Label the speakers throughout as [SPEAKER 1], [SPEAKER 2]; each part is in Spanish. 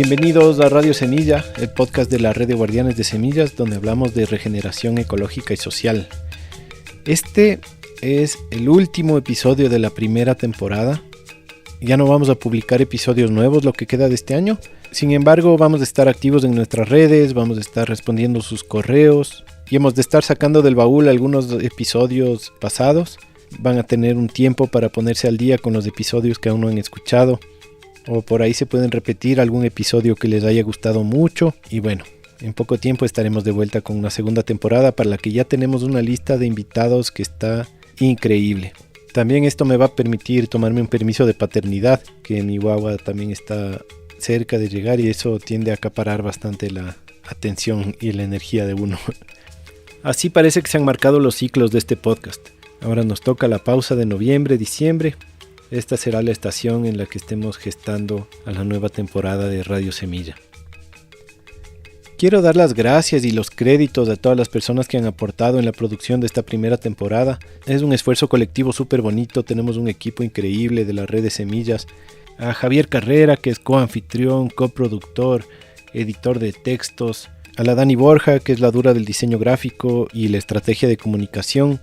[SPEAKER 1] Bienvenidos a Radio Semilla, el podcast de la Red de Guardianes de Semillas, donde hablamos de regeneración ecológica y social. Este es el último episodio de la primera temporada. Ya no vamos a publicar episodios nuevos lo que queda de este año. Sin embargo, vamos a estar activos en nuestras redes, vamos a estar respondiendo sus correos y hemos de estar sacando del baúl algunos episodios pasados. Van a tener un tiempo para ponerse al día con los episodios que aún no han escuchado. O por ahí se pueden repetir algún episodio que les haya gustado mucho. Y bueno, en poco tiempo estaremos de vuelta con una segunda temporada para la que ya tenemos una lista de invitados que está increíble. También esto me va a permitir tomarme un permiso de paternidad, que mi guagua también está cerca de llegar y eso tiende a acaparar bastante la atención y la energía de uno. Así parece que se han marcado los ciclos de este podcast. Ahora nos toca la pausa de noviembre, diciembre. Esta será la estación en la que estemos gestando a la nueva temporada de Radio Semilla. Quiero dar las gracias y los créditos a todas las personas que han aportado en la producción de esta primera temporada. Es un esfuerzo colectivo súper bonito, tenemos un equipo increíble de la Red de Semillas. A Javier Carrera, que es coanfitrión, coproductor, editor de textos. A la Dani Borja, que es la dura del diseño gráfico y la estrategia de comunicación.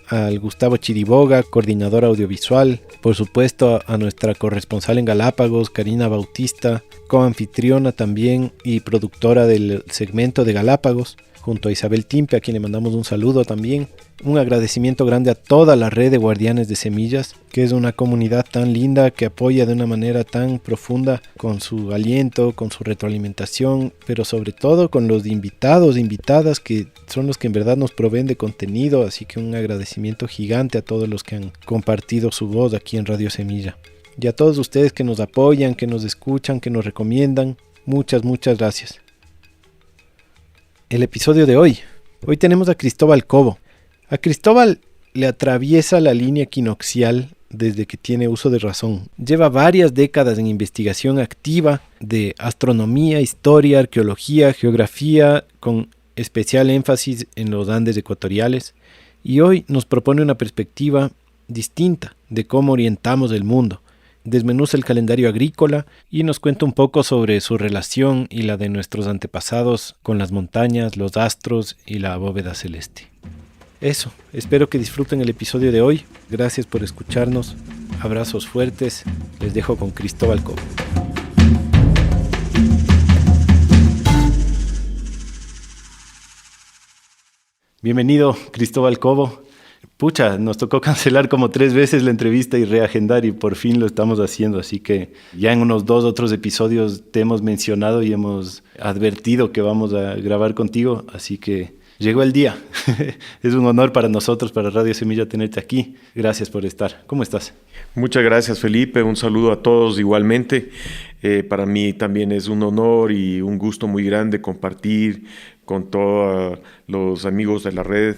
[SPEAKER 1] Al Gustavo Chiriboga, coordinador audiovisual, por supuesto a nuestra corresponsal en Galápagos, Karina Bautista, coanfitriona también y productora del segmento de Galápagos, junto a Isabel Timpe, a quien le mandamos un saludo también. Un agradecimiento grande a toda la red de Guardianes de Semillas, que es una comunidad tan linda que apoya de una manera tan profunda con su aliento, con su retroalimentación, pero sobre todo con los invitados e invitadas que son los que en verdad nos proveen de contenido, así que un agradecimiento gigante a todos los que han compartido su voz aquí en Radio Semilla. Y a todos ustedes que nos apoyan, que nos escuchan, que nos recomiendan, muchas gracias. El episodio de hoy tenemos a Cristóbal Cobo. A Cristóbal le atraviesa la línea equinoccial desde que tiene uso de razón. Lleva varias décadas en investigación activa de astronomía, historia, arqueología, geografía, con especial énfasis en los Andes ecuatoriales. Y hoy nos propone una perspectiva distinta de cómo orientamos el mundo. Desmenuza el calendario agrícola y nos cuenta un poco sobre su relación y la de nuestros antepasados con las montañas, los astros y la bóveda celeste. Eso, espero que disfruten el episodio de hoy. Gracias por escucharnos. Abrazos fuertes. Les dejo con Cristóbal Cobo. Bienvenido, Cristóbal Cobo. Pucha, nos tocó cancelar como 3 veces la entrevista y reagendar y por fin lo estamos haciendo. Así que ya en unos 2 otros episodios te hemos mencionado y hemos advertido que vamos a grabar contigo. Así que llegó el día. Es un honor para nosotros, para Radio Semilla, tenerte aquí. Gracias por estar. ¿Cómo estás?
[SPEAKER 2] Muchas gracias, Felipe. Un saludo a todos igualmente. Para mí también es un honor y un gusto muy grande compartir con todos los amigos de la red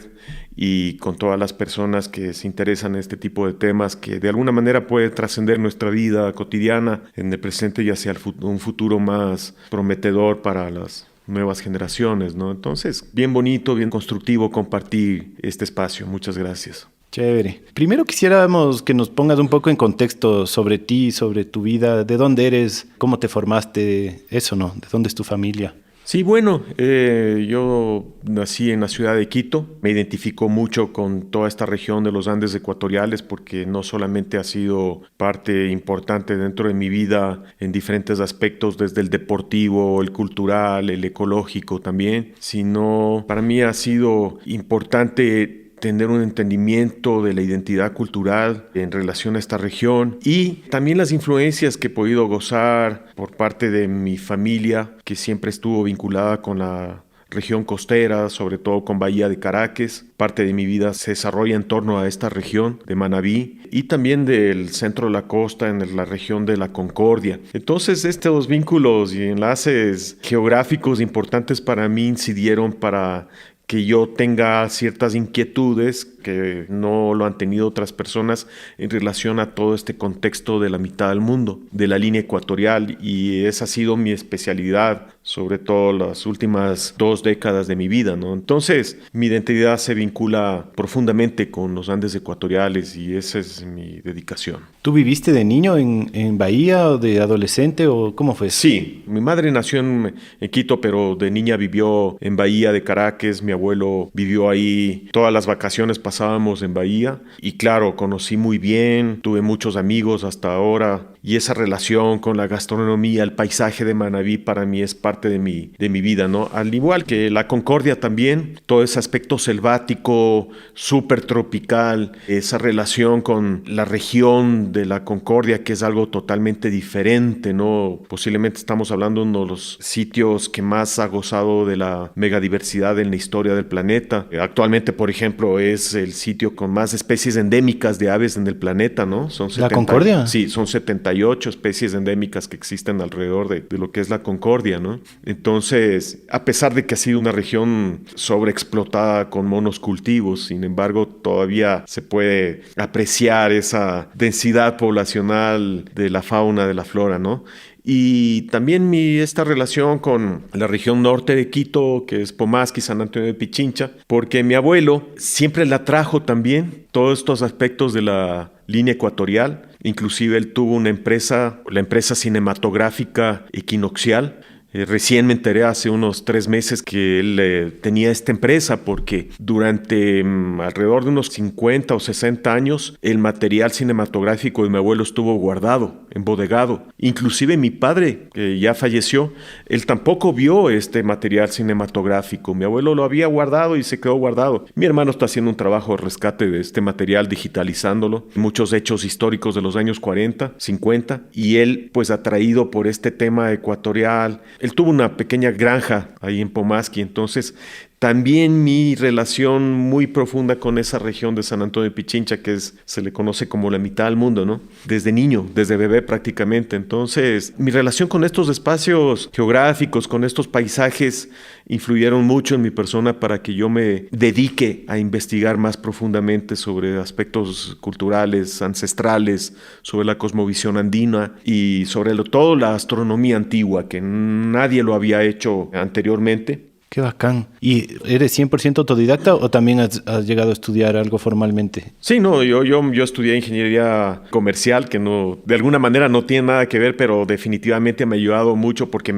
[SPEAKER 2] y con todas las personas que se interesan en este tipo de temas que de alguna manera puede trascender nuestra vida cotidiana en el presente y hacia un futuro más prometedor para las nuevas generaciones, ¿no? Entonces, bien bonito, bien constructivo compartir este espacio. Muchas gracias.
[SPEAKER 1] Chévere. Primero quisiéramos que nos pongas un poco en contexto sobre ti, sobre tu vida, de dónde eres, cómo te formaste, eso, ¿no? ¿De dónde es tu familia?
[SPEAKER 2] Sí, bueno, yo nací en la ciudad de Quito. Me identifico mucho con toda esta región de los Andes ecuatoriales porque no solamente ha sido parte importante dentro de mi vida en diferentes aspectos, desde el deportivo, el cultural, el ecológico también, sino para mí ha sido importante tener un entendimiento de la identidad cultural en relación a esta región y también las influencias que he podido gozar por parte de mi familia, que siempre estuvo vinculada con la región costera, sobre todo con Bahía de Caracas. Parte de mi vida se desarrolla en torno a esta región de Manabí y también del centro de la costa en la región de la Concordia. Entonces estos vínculos y enlaces geográficos importantes para mí incidieron para que yo tenga ciertas inquietudes que no lo han tenido otras personas en relación a todo este contexto de la mitad del mundo, de la línea ecuatorial, y esa ha sido mi especialidad, sobre todo las últimas 2 décadas de mi vida, ¿no? Entonces, mi identidad se vincula profundamente con los Andes ecuatoriales y esa es mi dedicación.
[SPEAKER 1] ¿Tú viviste de niño en Bahía o de adolescente o cómo fue?
[SPEAKER 2] Sí, mi madre nació en Quito, pero de niña vivió en Bahía de Caracas. Mi abuelo vivió ahí. Todas las vacaciones pasábamos en Bahía y claro, conocí muy bien, tuve muchos amigos hasta ahora y esa relación con la gastronomía, el paisaje de Manabí para mí es parte de mi vida, ¿no? Al igual que la Concordia también, todo ese aspecto selvático, súper tropical, esa relación con la región de la Concordia que es algo totalmente diferente, ¿no? Posiblemente estamos hablando de uno de los sitios que más ha gozado de la megadiversidad en la historia del planeta. Actualmente, por ejemplo, es el sitio con más especies endémicas de aves en el planeta, ¿no? Son
[SPEAKER 1] ¿La Concordia?
[SPEAKER 2] Sí, son 78 especies endémicas que existen alrededor de lo que es la Concordia, ¿no? Entonces, a pesar de que ha sido una región sobreexplotada con monocultivos, sin embargo, todavía se puede apreciar esa densidad poblacional de la fauna, de la flora, ¿no? Y también esta relación con la región norte de Quito, que es Pomasqui, San Antonio de Pichincha, porque mi abuelo siempre la trajo también todos estos aspectos de la línea ecuatorial. Inclusive él tuvo una empresa, la empresa cinematográfica Equinoccial. Recién me enteré hace unos 3 meses que él tenía esta empresa porque durante alrededor de unos 50 o 60 años el material cinematográfico de mi abuelo estuvo guardado, embodegado. Inclusive mi padre, que ya falleció, él tampoco vio este material cinematográfico. Mi abuelo lo había guardado y se quedó guardado. Mi hermano está haciendo un trabajo de rescate de este material, digitalizándolo, muchos hechos históricos de los años 40, 50, y él pues atraído por este tema ecuatorial. Él tuvo una pequeña granja ahí en Pomasqui, entonces también mi relación muy profunda con esa región de San Antonio de Pichincha, se le conoce como la mitad del mundo, ¿no? Desde niño, desde bebé prácticamente. Entonces, mi relación con estos espacios geográficos, con estos paisajes, influyeron mucho en mi persona para que yo me dedique a investigar más profundamente sobre aspectos culturales, ancestrales, sobre la cosmovisión andina y sobre todo la astronomía antigua, que nadie lo había hecho anteriormente.
[SPEAKER 1] Qué bacán. ¿Y eres 100% autodidacta o también has llegado a estudiar algo formalmente?
[SPEAKER 2] Sí, no, yo estudié ingeniería comercial, que no, de alguna manera no tiene nada que ver, pero definitivamente me ha ayudado mucho porque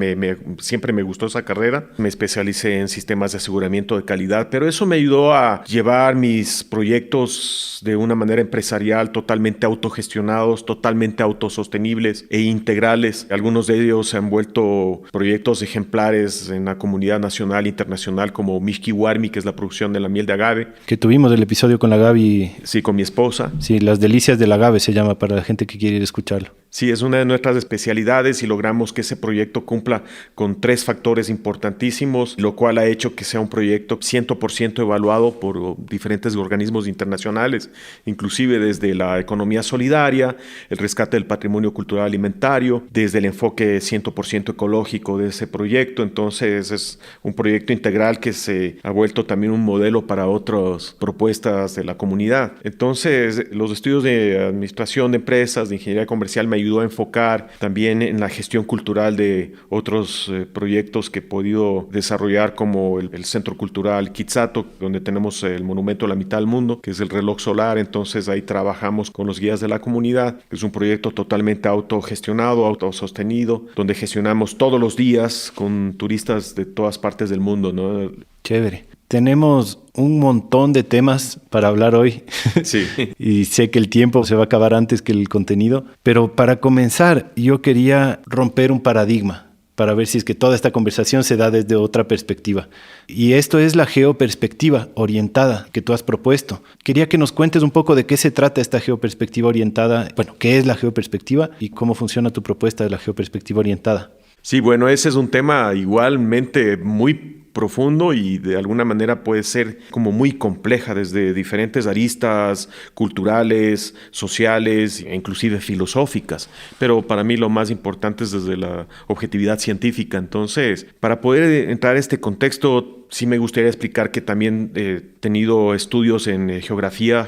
[SPEAKER 2] siempre me gustó esa carrera. Me especialicé en sistemas de aseguramiento de calidad, pero eso me ayudó a llevar mis proyectos de una manera empresarial totalmente autogestionados, totalmente autosostenibles e integrales. Algunos de ellos se han vuelto proyectos ejemplares en la comunidad nacional internacional como Mixqui Huarmi, que es la producción de la miel de agave.
[SPEAKER 1] Que tuvimos el episodio con la Gaby.
[SPEAKER 2] Sí, con mi esposa.
[SPEAKER 1] Sí, Las Delicias del Agave se llama para la gente que quiere ir a escucharlo.
[SPEAKER 2] Sí, es una de nuestras especialidades y logramos que ese proyecto cumpla con 3 factores importantísimos, lo cual ha hecho que sea un proyecto 100% evaluado por diferentes organismos internacionales, inclusive desde la economía solidaria, el rescate del patrimonio cultural alimentario, desde el enfoque 100% ecológico de ese proyecto. Entonces es un proyecto integral que se ha vuelto también un modelo para otras propuestas de la comunidad. Entonces los estudios de administración de empresas, de ingeniería comercial me ayudó a enfocar también en la gestión cultural de otros proyectos que he podido desarrollar, como el Centro Cultural Quitzato, donde tenemos el monumento a la mitad del mundo, que es el reloj solar. Entonces ahí trabajamos con los guías de la comunidad. Es un proyecto totalmente autogestionado, autosostenido, donde gestionamos todos los días con turistas de todas partes del mundo, ¿no?
[SPEAKER 1] Chévere. Tenemos un montón de temas para hablar hoy.
[SPEAKER 2] Sí.
[SPEAKER 1] Y sé que el tiempo se va a acabar antes que el contenido. Pero para comenzar, yo quería romper un paradigma para ver si es que toda esta conversación se da desde otra perspectiva. Y esto es la geoperspectiva orientada que tú has propuesto. Quería que nos cuentes un poco de qué se trata esta geoperspectiva orientada. Bueno, ¿qué es la geoperspectiva y cómo funciona tu propuesta de la geoperspectiva orientada?
[SPEAKER 2] Sí, bueno, ese es un tema igualmente muy profundo y de alguna manera puede ser como muy compleja desde diferentes aristas culturales, sociales e inclusive filosóficas, pero para mí lo más importante es desde la objetividad científica. Entonces, para poder entrar a este contexto sí me gustaría explicar que también he tenido estudios en geografía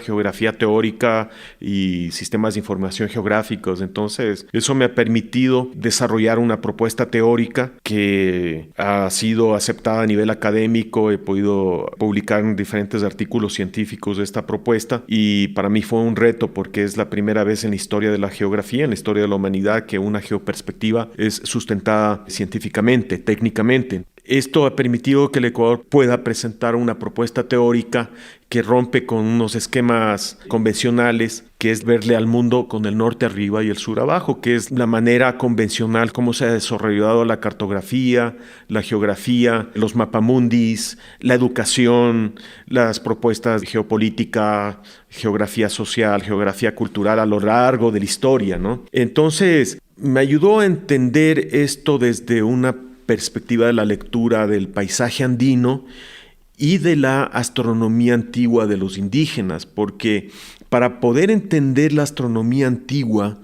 [SPEAKER 2] teórica y sistemas de información geográficos. Entonces, eso me ha permitido desarrollar una propuesta teórica que ha sido aceptada a nivel académico. He podido publicar en diferentes artículos científicos de esta propuesta y para mí fue un reto porque es la primera vez en la historia de la geografía, en la historia de la humanidad, que una geoperspectiva es sustentada científicamente, técnicamente. Esto ha permitido que el Ecuador pueda presentar una propuesta teórica que rompe con unos esquemas convencionales, que es verle al mundo con el norte arriba y el sur abajo, que es la manera convencional como se ha desarrollado la cartografía, la geografía, los mapamundis, la educación, las propuestas de geopolítica, geografía social, geografía cultural a lo largo de la historia, ¿no? Entonces, me ayudó a entender esto desde una perspectiva de la lectura del paisaje andino y de la astronomía antigua de los indígenas, porque para poder entender la astronomía antigua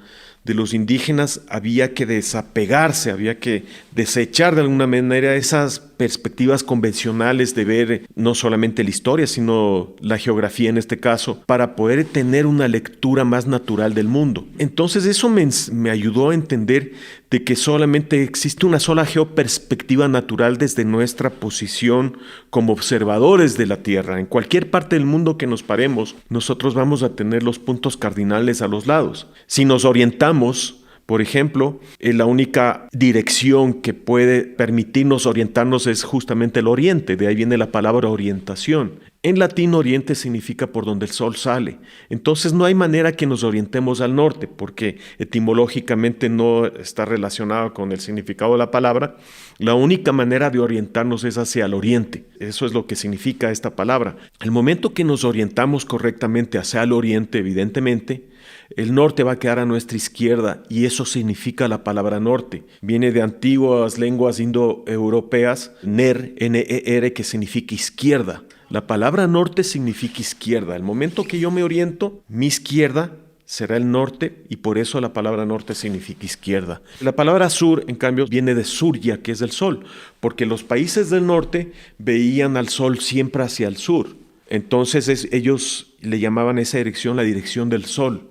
[SPEAKER 2] de los indígenas había que desapegarse, había que desechar de alguna manera esas perspectivas convencionales de ver no solamente la historia, sino la geografía en este caso, para poder tener una lectura más natural del mundo. Entonces eso me ayudó a entender de que solamente existe una sola geoperspectiva natural desde nuestra posición como observadores de la Tierra. En cualquier parte del mundo que nos paremos, nosotros vamos a tener los puntos cardinales a los lados. Si nos orientamos, por ejemplo, la única dirección que puede permitirnos orientarnos es justamente el oriente, de ahí viene la palabra orientación. En latín, oriente significa por donde el sol sale. Entonces no hay manera que nos orientemos al norte, porque etimológicamente no está relacionado con el significado de la palabra. La única manera de orientarnos es hacia el oriente. Eso es lo que significa esta palabra. El momento que nos orientamos correctamente hacia el oriente, evidentemente, el norte va a quedar a nuestra izquierda y eso significa la palabra norte. Viene de antiguas lenguas indoeuropeas, ner, N-E-R, que significa izquierda. La palabra norte significa izquierda. El momento que yo me oriento, mi izquierda será el norte y por eso la palabra norte significa izquierda. La palabra sur, en cambio, viene de surya, que es el sol, porque los países del norte veían al sol siempre hacia el sur. Entonces ellos le llamaban a esa dirección la dirección del sol.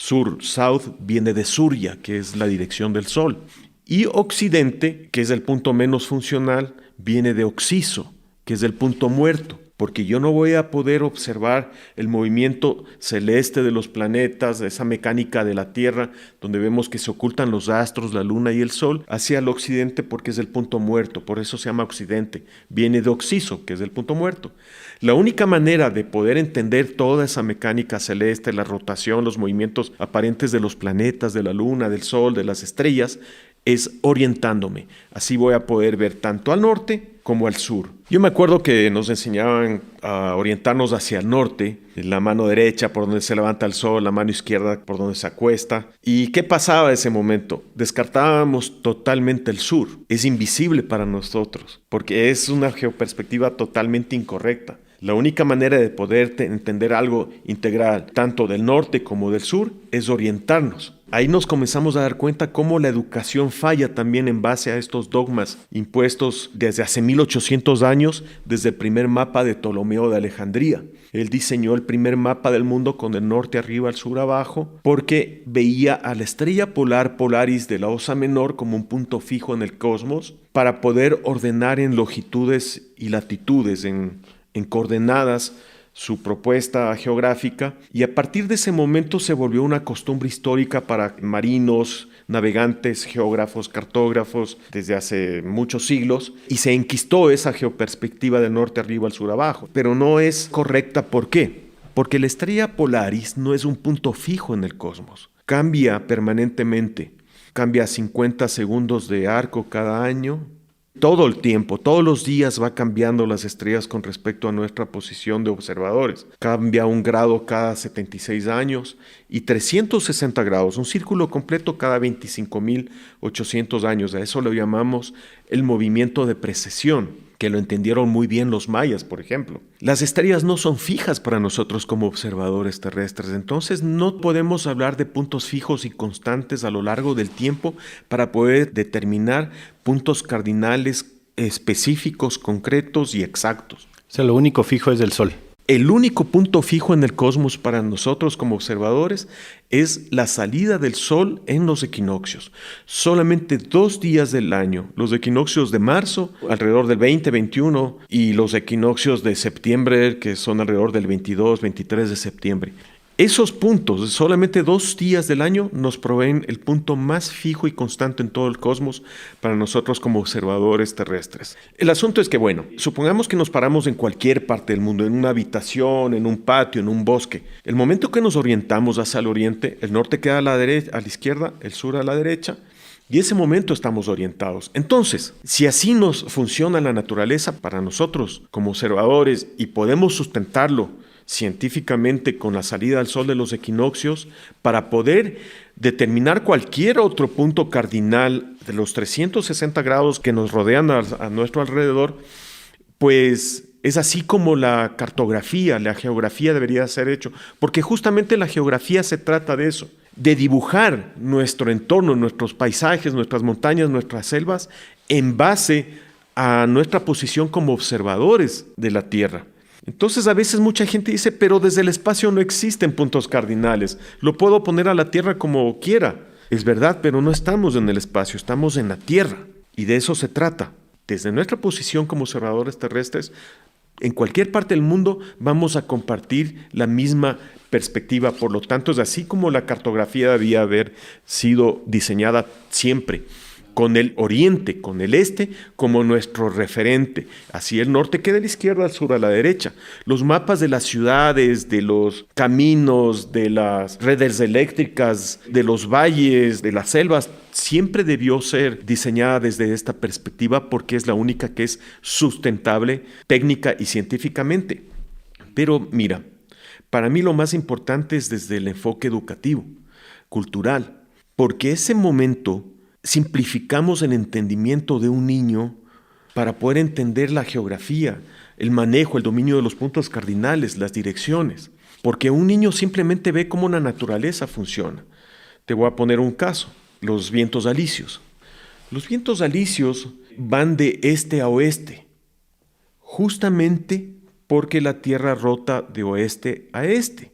[SPEAKER 2] Sur, south, viene de surya, que es la dirección del sol. Y occidente, que es el punto menos funcional, viene de oxiso, que es el punto muerto. Porque yo no voy a poder observar el movimiento celeste de los planetas, esa mecánica de la Tierra, donde vemos que se ocultan los astros, la luna y el sol, hacia el occidente porque es el punto muerto, por eso se llama occidente. Viene de oxiso, que es el punto muerto. La única manera de poder entender toda esa mecánica celeste, la rotación, los movimientos aparentes de los planetas, de la luna, del sol, de las estrellas, es orientándome. Así voy a poder ver tanto al norte como al sur. Yo me acuerdo que nos enseñaban a orientarnos hacia el norte, la mano derecha por donde se levanta el sol, la mano izquierda por donde se acuesta. ¿Y qué pasaba en ese momento? Descartábamos totalmente el sur. Es invisible para nosotros, porque es una geoperspectiva totalmente incorrecta. La única manera de poder entender algo integral, tanto del norte como del sur, es orientarnos. Ahí nos comenzamos a dar cuenta cómo la educación falla también en base a estos dogmas impuestos desde hace 1800 años, desde el primer mapa de Ptolomeo de Alejandría. Él diseñó el primer mapa del mundo con el norte arriba, el sur abajo, porque veía a la estrella polar Polaris de la Osa Menor como un punto fijo en el cosmos para poder ordenar en longitudes y latitudes, en coordenadas, su propuesta geográfica, y a partir de ese momento se volvió una costumbre histórica para marinos, navegantes, geógrafos, cartógrafos desde hace muchos siglos, y se enquistó esa geoperspectiva del norte arriba al sur abajo. Pero no es correcta. ¿Por qué? Porque la estrella Polaris no es un punto fijo en el cosmos. Cambia permanentemente. Cambia 50 segundos de arco cada año. Todo el tiempo, todos los días va cambiando las estrellas con respecto a nuestra posición de observadores. Cambia 1 grado cada 76 años y 360 grados, un círculo completo cada 25.800 años. A eso lo llamamos el movimiento de precesión, que lo entendieron muy bien los mayas, por ejemplo. Las estrellas no son fijas para nosotros como observadores terrestres, entonces no podemos hablar de puntos fijos y constantes a lo largo del tiempo para poder determinar puntos cardinales específicos, concretos y exactos.
[SPEAKER 1] O sea, lo único fijo es el sol.
[SPEAKER 2] El único punto fijo en el cosmos para nosotros como observadores es la salida del sol en los equinoccios. Solamente 2 días del año, los equinoccios de marzo, alrededor del 20-21, y los equinoccios de septiembre, que son alrededor del 22-23 de septiembre. Esos puntos, solamente 2 días del año, nos proveen el punto más fijo y constante en todo el cosmos para nosotros como observadores terrestres. El asunto es que, bueno, supongamos que nos paramos en cualquier parte del mundo, en una habitación, en un patio, en un bosque. El momento que nos orientamos hacia el oriente, el norte queda a la derecha, a la izquierda, el sur a la derecha, y ese momento estamos orientados. Entonces, si así nos funciona la naturaleza para nosotros como observadores y podemos sustentarlo científicamente con la salida del sol de los equinoccios para poder determinar cualquier otro punto cardinal de los 360 grados que nos rodean a nuestro alrededor, pues es así como la cartografía, la geografía debería ser hecho, porque justamente la geografía se trata de eso, de dibujar nuestro entorno, nuestros paisajes, nuestras montañas, nuestras selvas, en base a nuestra posición como observadores de la Tierra. Entonces a veces mucha gente dice, pero desde el espacio no existen puntos cardinales, lo puedo poner a la Tierra como quiera. Es verdad, pero no estamos en el espacio, estamos en la Tierra, y de eso se trata. Desde nuestra posición como observadores terrestres, en cualquier parte del mundo vamos a compartir la misma perspectiva. Por lo tanto, es así como la cartografía debía haber sido diseñada siempre, con el oriente, con el este como nuestro referente. Así el norte queda a la izquierda, al sur a la derecha. Los mapas de las ciudades, de los caminos, de las redes eléctricas, de los valles, de las selvas, siempre debió ser diseñada desde esta perspectiva porque es la única que es sustentable técnica y científicamente. Pero mira, para mí lo más importante es desde el enfoque educativo, cultural, porque ese momento simplificamos el entendimiento de un niño para poder entender la geografía, el manejo, el dominio de los puntos cardinales, las direcciones. Porque un niño simplemente ve cómo la naturaleza funciona. Te voy a poner un caso, los vientos alisios. Los vientos alisios van de este a oeste, justamente porque la Tierra rota de oeste a este.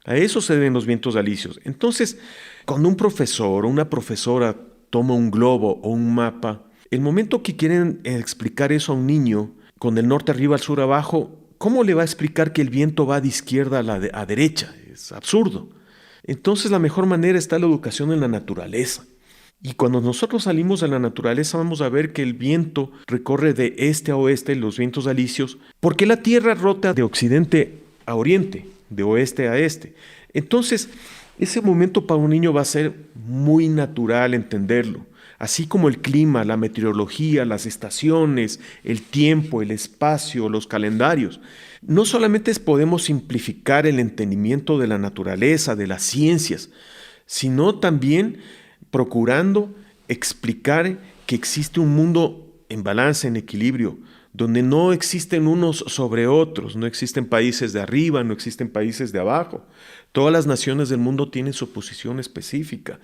[SPEAKER 2] A eso se deben los vientos alisios. Entonces, cuando un profesor o una profesora toma un globo o un mapa, el momento que quieren explicar eso a un niño, con el norte arriba, al sur abajo, ¿cómo le va a explicar que el viento va de izquierda a derecha? Es absurdo. Entonces la mejor manera está la educación en la naturaleza. Y cuando nosotros salimos de la naturaleza vamos a ver que el viento recorre de este a oeste, los vientos alisios, porque la Tierra rota de occidente a oriente, de oeste a este. Entonces, ese momento para un niño va a ser muy natural entenderlo, así como el clima, la meteorología, las estaciones, el tiempo, el espacio, los calendarios. No solamente podemos simplificar el entendimiento de la naturaleza, de las ciencias, sino también procurando explicar que existe un mundo en balance, en equilibrio, donde no existen unos sobre otros, no existen países de arriba, no existen países de abajo. Todas las naciones del mundo tienen su posición específica.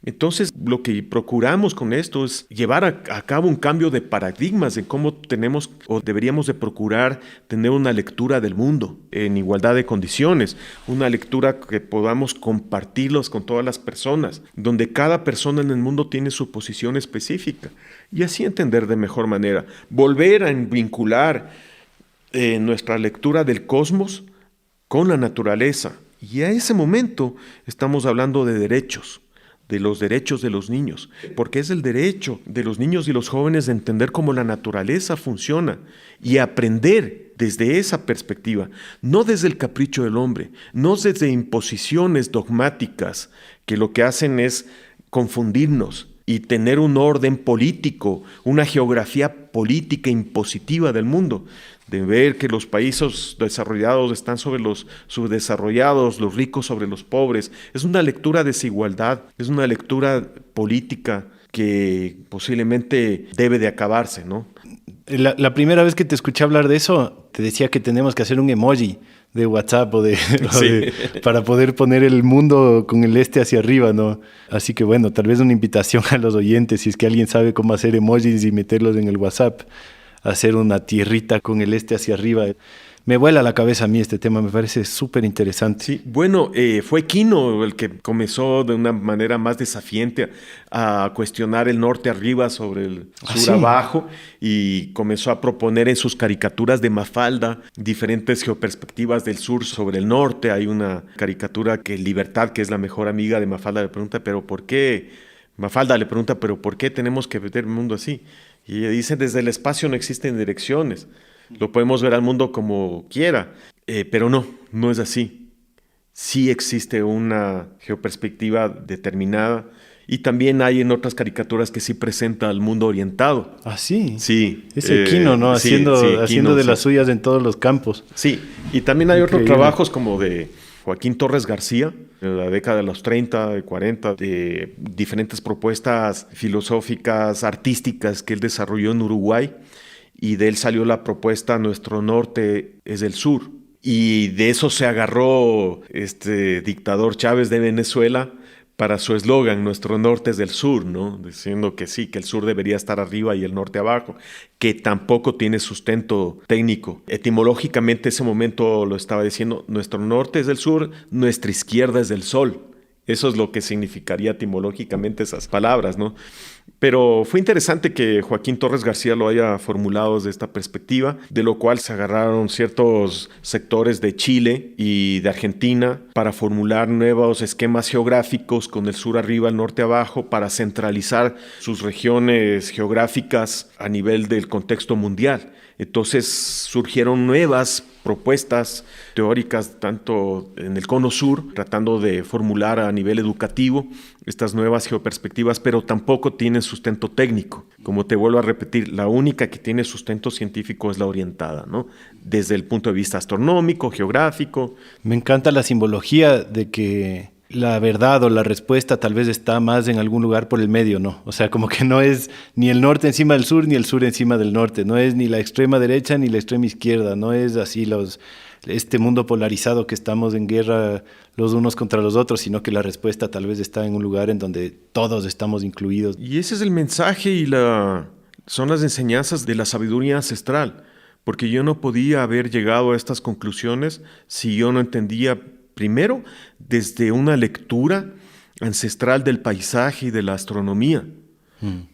[SPEAKER 2] Entonces, lo que procuramos con esto es llevar a cabo un cambio de paradigmas en cómo tenemos o deberíamos de procurar tener una lectura del mundo en igualdad de condiciones, una lectura que podamos compartirlos con todas las personas, donde cada persona en el mundo tiene su posición específica y así entender de mejor manera, volver a vincular nuestra lectura del cosmos con la naturaleza. Y a ese momento estamos hablando de derechos, de los derechos de los niños, porque es el derecho de los niños y los jóvenes de entender cómo la naturaleza funciona y aprender desde esa perspectiva, no desde el capricho del hombre, no desde imposiciones dogmáticas que lo que hacen es confundirnos y tener un orden político, una geografía política impositiva del mundo, de ver que los países desarrollados están sobre los subdesarrollados, los ricos sobre los pobres. Es una lectura de desigualdad, es una lectura política que posiblemente debe de acabarse, ¿no?
[SPEAKER 1] La primera vez que te escuché hablar de eso, te decía que tenemos que hacer un emoji de WhatsApp
[SPEAKER 2] Sí.
[SPEAKER 1] para poder poner el mundo con el este hacia arriba, ¿no? Así que bueno, tal vez una invitación a los oyentes, si es que alguien sabe cómo hacer emojis y meterlos en el WhatsApp, hacer una tierrita con el este hacia arriba. Me vuela la cabeza a mí este tema, me parece súper interesante.
[SPEAKER 2] Sí, bueno, fue Quino el que comenzó de una manera más desafiante a cuestionar el norte arriba sobre el sur abajo y comenzó a proponer en sus caricaturas de Mafalda diferentes geoperspectivas del sur sobre el norte. Hay una caricatura que Libertad, que es la mejor amiga de Mafalda, le pregunta, ¿pero por qué? Mafalda le pregunta, ¿pero por qué tenemos que ver el mundo así? Y ella dice, desde el espacio no existen direcciones. Lo podemos ver al mundo como quiera, pero no es así. Sí existe una geoperspectiva determinada y también hay en otras caricaturas que sí presenta al mundo orientado.
[SPEAKER 1] Ah, sí.
[SPEAKER 2] Sí.
[SPEAKER 1] Ese Quino, ¿no? Haciendo
[SPEAKER 2] Quino,
[SPEAKER 1] de las suyas en todos los campos.
[SPEAKER 2] Sí, y también hay otros
[SPEAKER 1] Increíble.
[SPEAKER 2] trabajos como de Joaquín Torres García, en la década de los 30, de 40, de diferentes propuestas filosóficas, artísticas que él desarrolló en Uruguay. Y de él salió la propuesta Nuestro Norte es el Sur. Y de eso se agarró este dictador Chávez de Venezuela para su eslogan, Nuestro Norte es del Sur, ¿no? Diciendo que sí, que el sur debería estar arriba y el norte abajo, que tampoco tiene sustento técnico. Etimológicamente ese momento lo estaba diciendo, nuestro norte es del sur, nuestra izquierda es del sol. Eso es lo que significaría etimológicamente esas palabras, ¿no? Pero fue interesante que Joaquín Torres García lo haya formulado desde esta perspectiva, de lo cual se agarraron ciertos sectores de Chile y de Argentina para formular nuevos esquemas geográficos con el sur arriba, el norte abajo, para centralizar sus regiones geográficas a nivel del contexto mundial. Entonces surgieron nuevas propuestas teóricas tanto en el cono sur, tratando de formular a nivel educativo estas nuevas geoperspectivas, pero tampoco tienen sustento técnico. Como te vuelvo a repetir, la única que tiene sustento científico es la orientada, ¿no? Desde el punto de vista astronómico, geográfico.
[SPEAKER 1] Me encanta la simbología de que la verdad o la respuesta tal vez está más en algún lugar por el medio, ¿no? O sea, como que no es ni el norte encima del sur, ni el sur encima del norte. No es ni la extrema derecha ni la extrema izquierda. No es así este mundo polarizado que estamos en guerra los unos contra los otros, sino que la respuesta tal vez está en un lugar en donde todos estamos incluidos.
[SPEAKER 2] Y ese es el mensaje y son las enseñanzas de la sabiduría ancestral. Porque yo no podía haber llegado a estas conclusiones si yo no entendía primero, desde una lectura ancestral del paisaje y de la astronomía.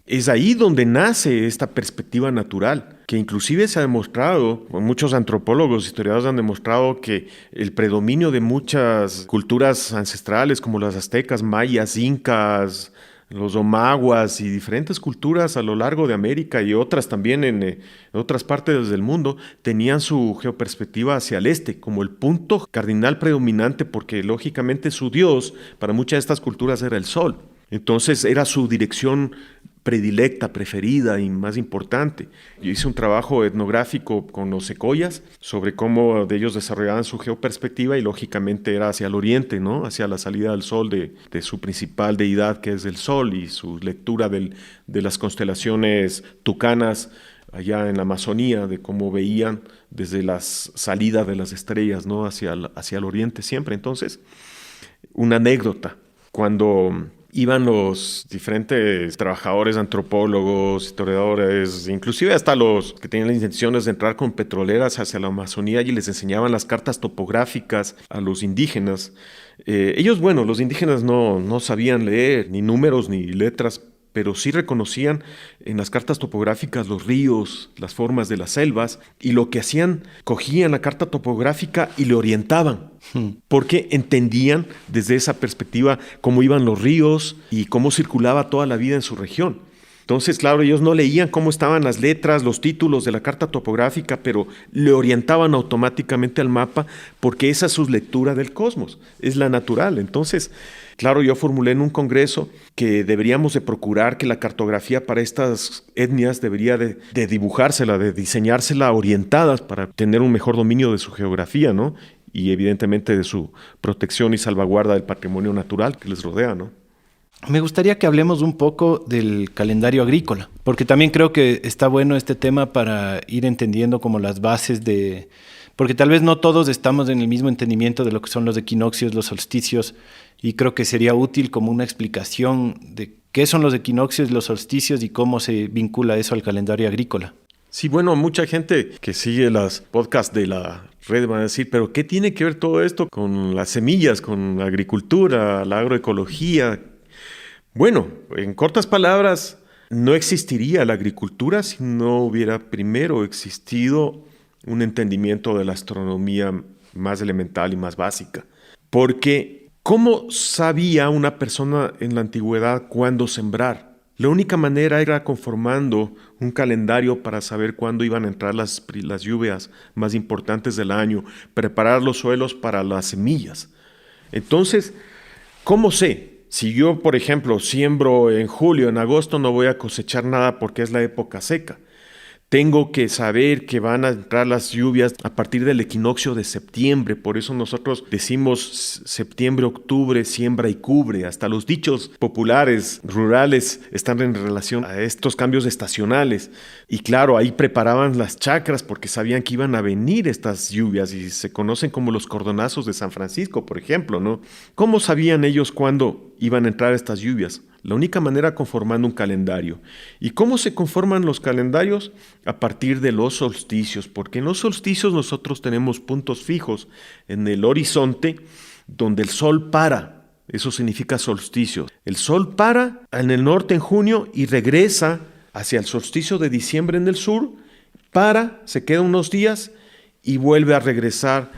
[SPEAKER 2] Es ahí donde nace esta perspectiva natural, que inclusive se ha demostrado, muchos antropólogos, historiadores han demostrado que el predominio de muchas culturas ancestrales como las aztecas, mayas, incas, los omaguas y diferentes culturas a lo largo de América y otras también en otras partes del mundo tenían su geoperspectiva hacia el este como el punto cardinal predominante, porque lógicamente su dios para muchas de estas culturas era el sol. Entonces era su dirección predilecta, preferida y más importante. Yo hice un trabajo etnográfico con los secoyas sobre cómo de ellos desarrollaban su geoperspectiva y lógicamente era hacia el oriente, ¿no? Hacia la salida del sol de su principal deidad, que es el sol, y su lectura de las constelaciones tucanas allá en la Amazonía, de cómo veían desde las salidas de las estrellas, ¿no? Hacia el oriente siempre. Entonces, una anécdota, cuando iban los diferentes trabajadores, antropólogos, historiadores, inclusive hasta los que tenían las intenciones de entrar con petroleras hacia la Amazonía y les enseñaban las cartas topográficas a los indígenas. Ellos, bueno, los indígenas no sabían leer ni números ni letras, pero sí reconocían en las cartas topográficas los ríos, las formas de las selvas, y lo que hacían, cogían la carta topográfica y le orientaban, porque entendían desde esa perspectiva cómo iban los ríos y cómo circulaba toda la vida en su región. Entonces, claro, ellos no leían cómo estaban las letras, los títulos de la carta topográfica, pero le orientaban automáticamente al mapa porque esa es su lectura del cosmos, es la natural. Entonces, claro, yo formulé en un congreso que deberíamos de procurar que la cartografía para estas etnias debería de dibujársela, de diseñársela orientadas para tener un mejor dominio de su geografía, ¿no? Y evidentemente de su protección y salvaguarda del patrimonio natural que les rodea, ¿no?
[SPEAKER 1] Me gustaría que hablemos un poco del calendario agrícola, porque también creo que está bueno este tema para ir entendiendo como las bases de... Porque tal vez no todos estamos en el mismo entendimiento de lo que son los equinoccios, los solsticios, y creo que sería útil como una explicación de qué son los equinoccios, los solsticios y cómo se vincula eso al calendario agrícola.
[SPEAKER 2] Sí, bueno, mucha gente que sigue las podcasts de la red van a decir, pero ¿qué tiene que ver todo esto con las semillas, con la agricultura, la agroecología? Bueno, en cortas palabras, no existiría la agricultura si no hubiera primero existido un entendimiento de la astronomía más elemental y más básica. Porque, ¿cómo sabía una persona en la antigüedad cuándo sembrar? La única manera era conformando un calendario para saber cuándo iban a entrar las lluvias más importantes del año, preparar los suelos para las semillas. Entonces, ¿cómo sé? Si yo, por ejemplo, siembro en julio, en agosto no voy a cosechar nada porque es la época seca. Tengo que saber que van a entrar las lluvias a partir del equinoccio de septiembre. Por eso nosotros decimos septiembre, octubre, siembra y cubre. Hasta los dichos populares, rurales, están en relación a estos cambios estacionales. Y claro, ahí preparaban las chacras porque sabían que iban a venir estas lluvias y se conocen como los cordonazos de San Francisco, por ejemplo, ¿no? ¿Cómo sabían ellos cuándo iban a entrar estas lluvias? La única manera conformando un calendario. ¿Y cómo se conforman los calendarios? A partir de los solsticios, porque en los solsticios nosotros tenemos puntos fijos en el horizonte donde el sol para. Eso significa solsticio. El sol para en el norte en junio y regresa hacia el solsticio de diciembre en el sur, se queda unos días y vuelve a regresar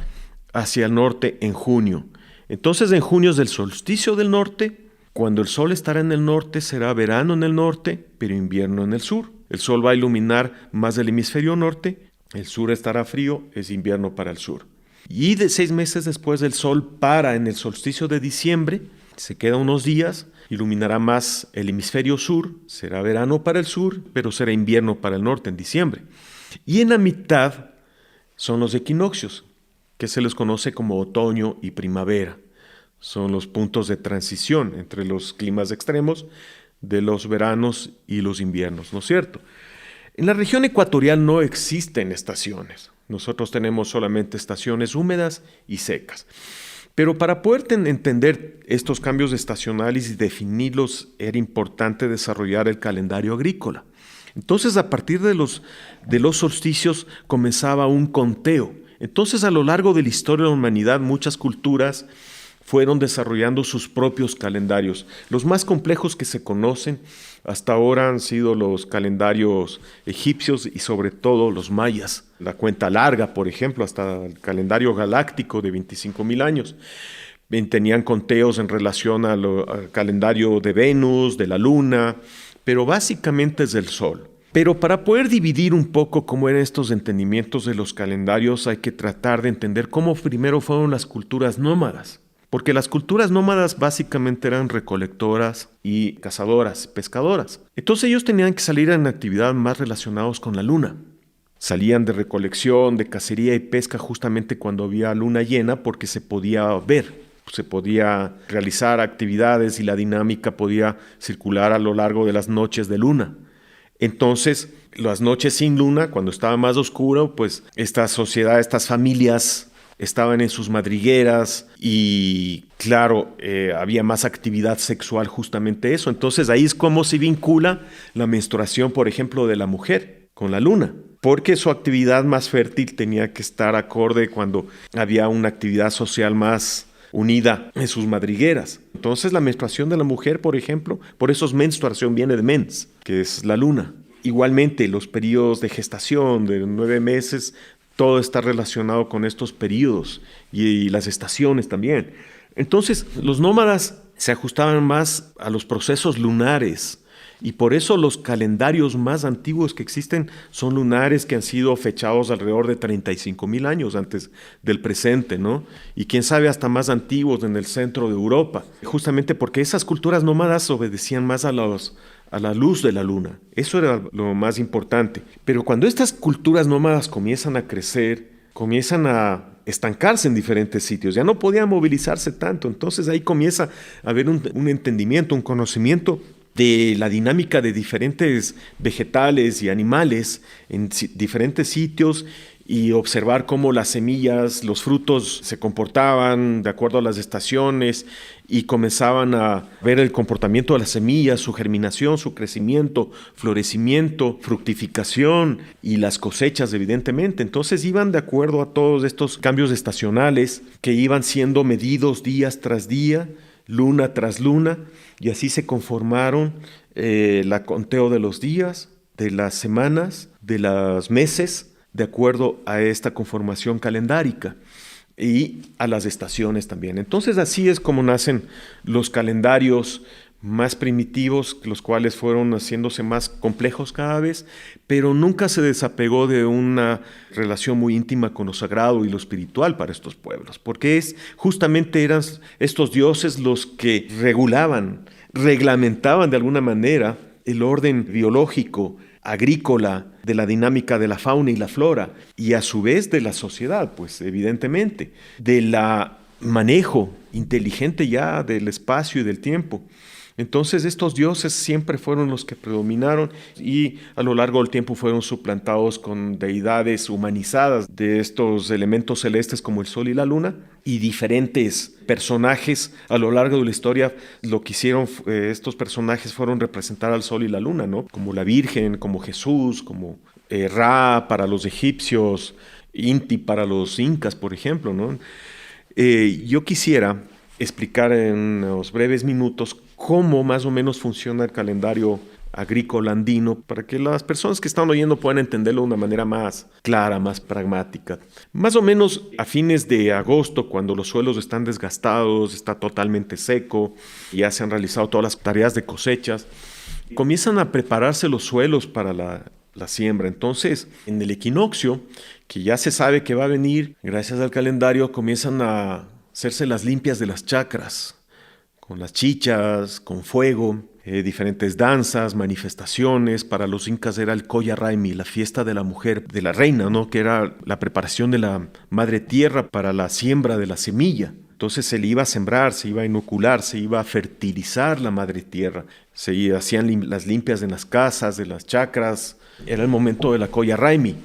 [SPEAKER 2] hacia el norte en junio. Entonces en junio es el solsticio del norte. Cuando el sol estará en el norte, será verano en el norte, pero invierno en el sur. El sol va a iluminar más el hemisferio norte, el sur estará frío, es invierno para el sur. Y 6 meses después el sol para en el solsticio de diciembre, se queda unos días, iluminará más el hemisferio sur, será verano para el sur, pero será invierno para el norte en diciembre. Y en la mitad son los equinoccios, que se les conoce como otoño y primavera. Son los puntos de transición entre los climas extremos de los veranos y los inviernos, ¿no es cierto? En la región ecuatorial no existen estaciones. Nosotros tenemos solamente estaciones húmedas y secas. Pero para poder entender estos cambios estacionales y definirlos, era importante desarrollar el calendario agrícola. Entonces, a partir de los solsticios comenzaba un conteo. Entonces, a lo largo de la historia de la humanidad, muchas culturas fueron desarrollando sus propios calendarios. Los más complejos que se conocen hasta ahora han sido los calendarios egipcios y sobre todo los mayas. La cuenta larga, por ejemplo, hasta el calendario galáctico de 25,000 años. Tenían conteos en relación al calendario de Venus, de la Luna, pero básicamente es del Sol. Pero para poder dividir un poco cómo eran estos entendimientos de los calendarios, hay que tratar de entender cómo primero fueron las culturas nómadas. Porque las culturas nómadas básicamente eran recolectoras y cazadoras, pescadoras. Entonces ellos tenían que salir en actividades más relacionadas con la luna. Salían de recolección, de cacería y pesca justamente cuando había luna llena porque se podía ver, se podía realizar actividades y la dinámica podía circular a lo largo de las noches de luna. Entonces, las noches sin luna, cuando estaba más oscuro, pues esta sociedad, estas familias estaban en sus madrigueras y claro, había más actividad sexual, justamente eso. Entonces ahí es como se vincula la menstruación, por ejemplo, de la mujer con la luna, porque su actividad más fértil tenía que estar acorde cuando había una actividad social más unida en sus madrigueras. Entonces la menstruación de la mujer, por ejemplo, por eso es menstruación, viene de mens, que es la luna. Igualmente los periodos de gestación de 9 meses, todo está relacionado con estos periodos y las estaciones también. Entonces, los nómadas se ajustaban más a los procesos lunares y por eso los calendarios más antiguos que existen son lunares que han sido fechados alrededor de 35,000 años antes del presente, ¿no? Y quién sabe hasta más antiguos en el centro de Europa, justamente porque esas culturas nómadas obedecían más a la luz de la luna. Eso era lo más importante. Pero cuando estas culturas nómadas comienzan a crecer, comienzan a estancarse en diferentes sitios, ya no podían movilizarse tanto, entonces ahí comienza a haber un entendimiento, un conocimiento de la dinámica de diferentes vegetales y animales en diferentes sitios y observar cómo las semillas, los frutos se comportaban de acuerdo a las estaciones y comenzaban a ver el comportamiento de las semillas, su germinación, su crecimiento, florecimiento, fructificación y las cosechas, evidentemente. Entonces iban de acuerdo a todos estos cambios estacionales que iban siendo medidos día tras día, luna tras luna, y así se conformaron el conteo de los días, de las semanas, de los meses, de acuerdo a esta conformación calendárica y a las estaciones también. Entonces así es como nacen los calendarios más primitivos, los cuales fueron haciéndose más complejos cada vez, pero nunca se desapegó de una relación muy íntima con lo sagrado y lo espiritual para estos pueblos, porque justamente eran estos dioses los que reglamentaban de alguna manera el orden biológico, agrícola, de la dinámica de la fauna y la flora, y a su vez de la sociedad, pues evidentemente, del manejo inteligente ya del espacio y del tiempo. Entonces estos dioses siempre fueron los que predominaron y a lo largo del tiempo fueron suplantados con deidades humanizadas de estos elementos celestes como el sol y la luna, y diferentes personajes a lo largo de la historia lo que hicieron estos personajes fueron representar al sol y la luna, ¿no? Como la Virgen, como Jesús, como Ra para los egipcios, Inti para los incas, por ejemplo, ¿no? Yo quisiera explicar en unos breves minutos cómo más o menos funciona el calendario agrícola andino para que las personas que están oyendo puedan entenderlo de una manera más clara, más pragmática. Más o menos a fines de agosto, cuando los suelos están desgastados, está totalmente seco, ya se han realizado todas las tareas de cosechas, comienzan a prepararse los suelos para la siembra. Entonces, en el equinoccio, que ya se sabe que va a venir, gracias al calendario, comienzan a hacerse las limpias de las chacras, con las chichas, con fuego, diferentes danzas, manifestaciones. Para los incas era el Coya Raimi, la fiesta de la mujer, de la reina, ¿no? Que era la preparación de la madre tierra para la siembra de la semilla. Entonces se le iba a sembrar, se iba a inocular, se iba a fertilizar la madre tierra. Se hacían las limpias en las casas, de las chacras. Era el momento de la Coya Raimi.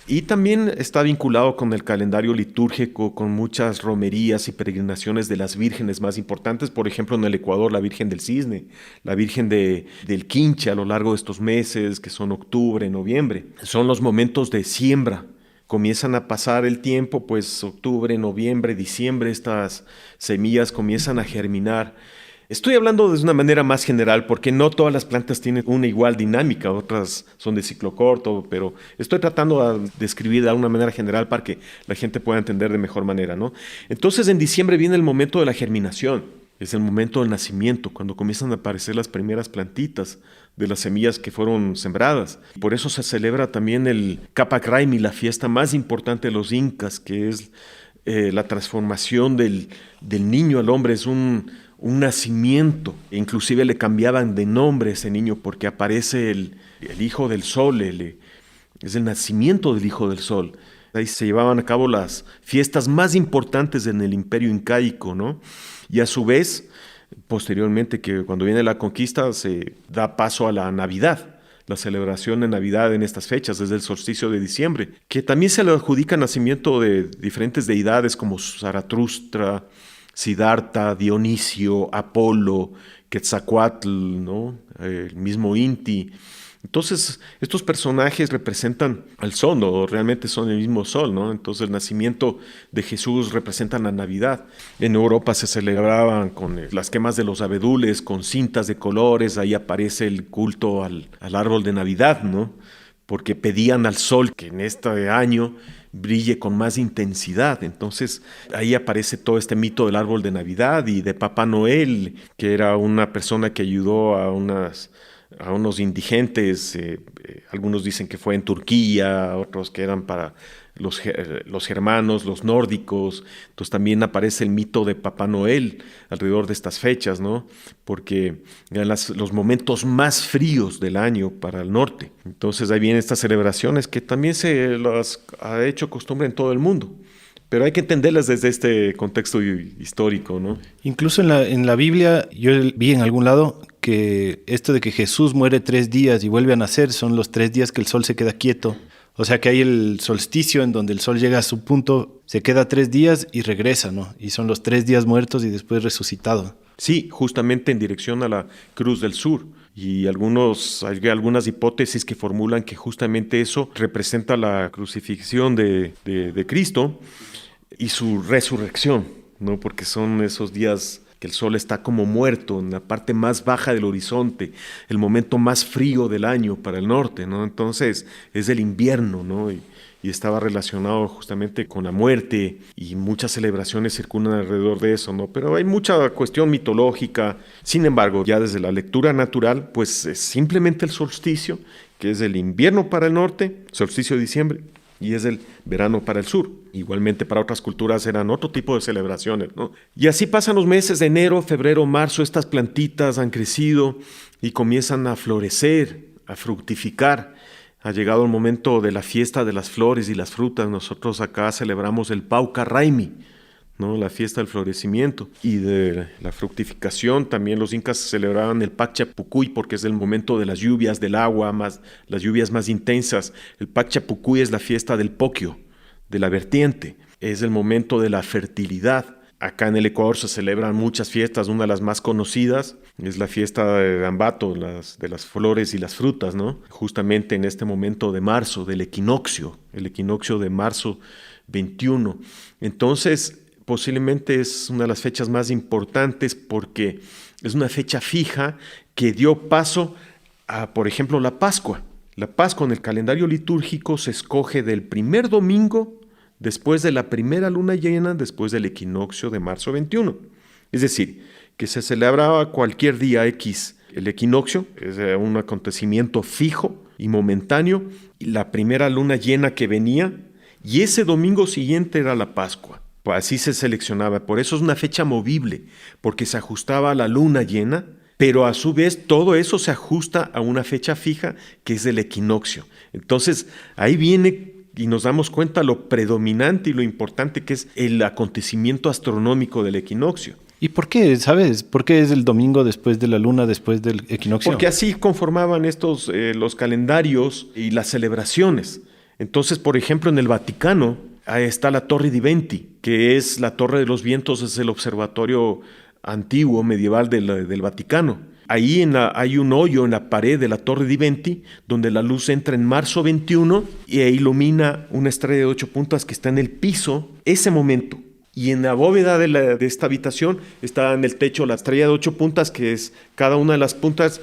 [SPEAKER 2] Y también está vinculado con el calendario litúrgico, con muchas romerías y peregrinaciones de las vírgenes más importantes. Por ejemplo, en el Ecuador, la Virgen del Cisne, la Virgen del Quinche a lo largo de estos meses, que son octubre, noviembre. Son los momentos de siembra. Comienzan a pasar el tiempo, pues octubre, noviembre, diciembre, estas semillas comienzan a germinar. Estoy hablando de una manera más general porque no todas las plantas tienen una igual dinámica, otras son de ciclo corto, pero estoy tratando de describir de una manera general para que la gente pueda entender de mejor manera, ¿no? Entonces en diciembre viene el momento de la germinación, es el momento del nacimiento, cuando comienzan a aparecer las primeras plantitas de las semillas que fueron sembradas. Por eso se celebra también el Capac Raimi, la fiesta más importante de los incas, que es la transformación del niño al hombre, es un nacimiento. Inclusive le cambiaban de nombre a ese niño porque aparece el hijo del sol, es el nacimiento del hijo del sol. Ahí se llevaban a cabo las fiestas más importantes en el imperio incaico, ¿no? Y a su vez, posteriormente, que cuando viene la conquista, se da paso a la Navidad, la celebración de Navidad en estas fechas, desde el solsticio de diciembre, que también se le adjudica nacimiento de diferentes deidades como Zaratustra, Siddhartha, Dionisio, Apolo, Quetzalcóatl, ¿no? El mismo Inti. Entonces, estos personajes representan al sol, ¿no? Realmente son el mismo sol, ¿no? Entonces, el nacimiento de Jesús representa la Navidad. En Europa se celebraban con las quemas de los abedules, con cintas de colores. Ahí aparece el culto al árbol de Navidad, ¿no? Porque pedían al sol que en este año brille con más intensidad. Entonces ahí aparece todo este mito del árbol de Navidad y de Papá Noel, que era una persona que ayudó a unos indigentes. Algunos dicen que fue en Turquía, otros que eran para los germanos, los nórdicos. Entonces también aparece el mito de Papá Noel alrededor de estas fechas, ¿no? Porque eran los momentos más fríos del año para el norte. Entonces ahí vienen estas celebraciones que también se las ha hecho costumbre en todo el mundo. Pero hay que entenderlas desde este contexto histórico, ¿no?
[SPEAKER 1] Incluso en la Biblia, yo vi en algún lado que esto de que Jesús muere 3 días y vuelve a nacer son los 3 días que el sol se queda quieto. O sea que hay el solsticio en donde el sol llega a su punto, se queda 3 días y regresa, ¿no? Y son los 3 días muertos y después resucitado.
[SPEAKER 2] Sí, justamente en dirección a la Cruz del Sur. Y hay algunas hipótesis que formulan que justamente eso representa la crucifixión de Cristo y su resurrección, ¿no? Porque son esos días que el sol está como muerto en la parte más baja del horizonte, el momento más frío del año para el norte, ¿no? Entonces es el invierno, ¿no? Y estaba relacionado justamente con la muerte y muchas celebraciones circulan alrededor de eso, ¿no? Pero hay mucha cuestión mitológica. Sin embargo, ya desde la lectura natural, pues es simplemente el solsticio, que es el invierno para el norte, solsticio de diciembre, y es el verano para el sur. Igualmente para otras culturas eran otro tipo de celebraciones, ¿no? Y así pasan los meses de enero, febrero, marzo, estas plantitas han crecido y comienzan a florecer, a fructificar. Ha llegado el momento de la fiesta de las flores y las frutas. Nosotros acá celebramos el Pauca Raimi, ¿no? La fiesta del florecimiento y de la fructificación. También los incas celebraban el Pacchapucuy porque es el momento de las lluvias, del agua, las lluvias más intensas. El Pacchapucuy es la fiesta del Poquio, de la vertiente. Es el momento de la fertilidad. Acá en el Ecuador se celebran muchas fiestas. Una de las más conocidas es la fiesta de Ambato, de las flores y las frutas, ¿no? Justamente en este momento de marzo, del equinoccio, el equinoccio de marzo 21. Entonces, posiblemente es una de las fechas más importantes porque es una fecha fija que dio paso a, por ejemplo, la Pascua. La Pascua en el calendario litúrgico se escoge del primer domingo después de la primera luna llena, después del equinoccio de marzo 21. Es decir, que se celebraba cualquier día X. El equinoccio es un acontecimiento fijo y momentáneo, y la primera luna llena que venía, y ese domingo siguiente era la Pascua. Pues así se seleccionaba. Por eso es una fecha movible, porque se ajustaba a la luna llena, pero a su vez todo eso se ajusta a una fecha fija que es el equinoccio. Entonces ahí viene y nos damos cuenta lo predominante y lo importante que es el acontecimiento astronómico del equinoccio.
[SPEAKER 1] ¿Y por qué? ¿Sabes? ¿Por qué es el domingo después de la luna, después del equinoccio?
[SPEAKER 2] Porque así conformaban estos los calendarios y las celebraciones. Entonces, por ejemplo, en el Vaticano ahí está la Torre di Venti, que es la Torre de los Vientos, es el observatorio antiguo, medieval del Vaticano. Ahí hay un hoyo en la pared de la Torre di Venti donde la luz entra en marzo 21 y ilumina una estrella de 8 puntas que está en el piso ese momento. Y en la bóveda de esta habitación está en el techo la estrella de 8 puntas, que es cada una de las puntas,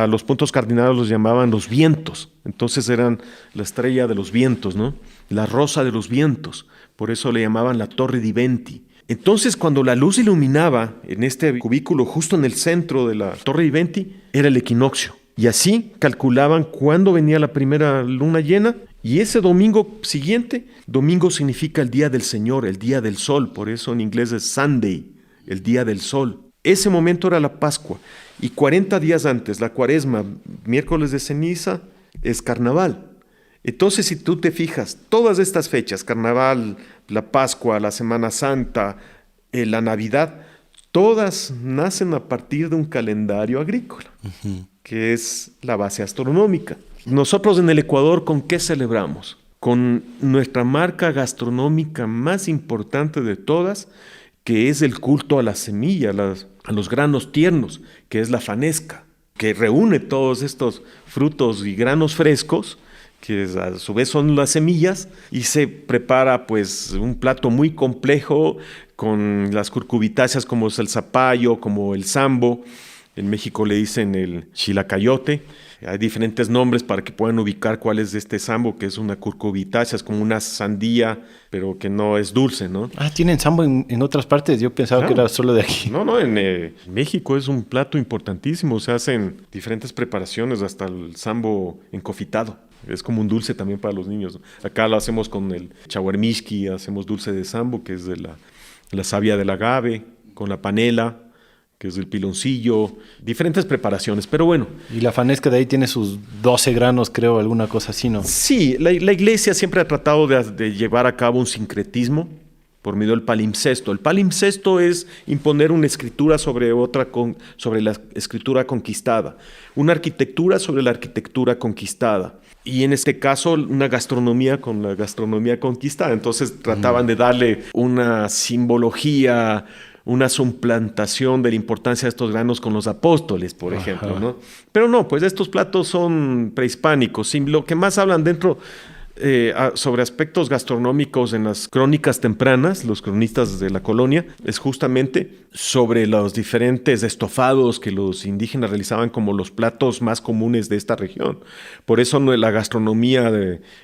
[SPEAKER 2] los puntos cardinales los llamaban los vientos. Entonces eran la estrella de los vientos, ¿no? La rosa de los vientos. Por eso le llamaban la Torre di Venti. Entonces, cuando la luz iluminaba en este cubículo justo en el centro de la Torre di Venti, era el equinoccio. Y así calculaban cuándo venía la primera luna llena. Y ese domingo siguiente, domingo significa el día del Señor, el día del sol. Por eso en inglés es Sunday, el día del sol. Ese momento era la Pascua. Y 40 días antes, la Cuaresma, miércoles de ceniza, es carnaval. Entonces, si tú te fijas, todas estas fechas, carnaval, la Pascua, la Semana Santa, la Navidad, todas nacen a partir de un calendario agrícola, que es la base astronómica. Nosotros en el Ecuador, ¿con qué celebramos? Con nuestra marca gastronómica más importante de todas, que es el culto a la semilla, a los granos tiernos, que es la fanesca, que reúne todos estos frutos y granos frescos, que a su vez son las semillas, y se prepara pues un plato muy complejo con las curcubitáceas como es el zapallo, como el sambo. En México le dicen el chilacayote, Hay diferentes nombres para que puedan ubicar cuál es este sambo, que es una curcubitácea, es como una sandía, pero que no es dulce, ¿no?
[SPEAKER 1] Ah, ¿tienen sambo en otras partes? Yo pensaba que era solo de aquí.
[SPEAKER 2] No, en México es un plato importantísimo. Se hacen diferentes preparaciones, hasta el sambo encofitado. Es como un dulce también para los niños, ¿no? Acá lo hacemos con el chaguarmishki, hacemos dulce de sambo, que es de la savia del agave, con la panela, que es del piloncillo, diferentes preparaciones, pero bueno.
[SPEAKER 1] Y la fanesca de ahí tiene sus 12 granos, creo, alguna cosa así, ¿no?
[SPEAKER 2] Sí, la iglesia siempre ha tratado de llevar a cabo un sincretismo por medio del palimpsesto. El palimpsesto es imponer una escritura sobre sobre la escritura conquistada, una arquitectura sobre la arquitectura conquistada. Y en este caso, una gastronomía con la gastronomía conquistada. Entonces trataban de darle una simbología, una suplantación de la importancia de estos granos con los apóstoles, por ejemplo, ¿no? Pero no, pues estos platos son prehispánicos. Lo que más hablan dentro sobre aspectos gastronómicos en las crónicas tempranas, los cronistas de la colonia, es justamente sobre los diferentes estofados que los indígenas realizaban como los platos más comunes de esta región. Por eso la gastronomía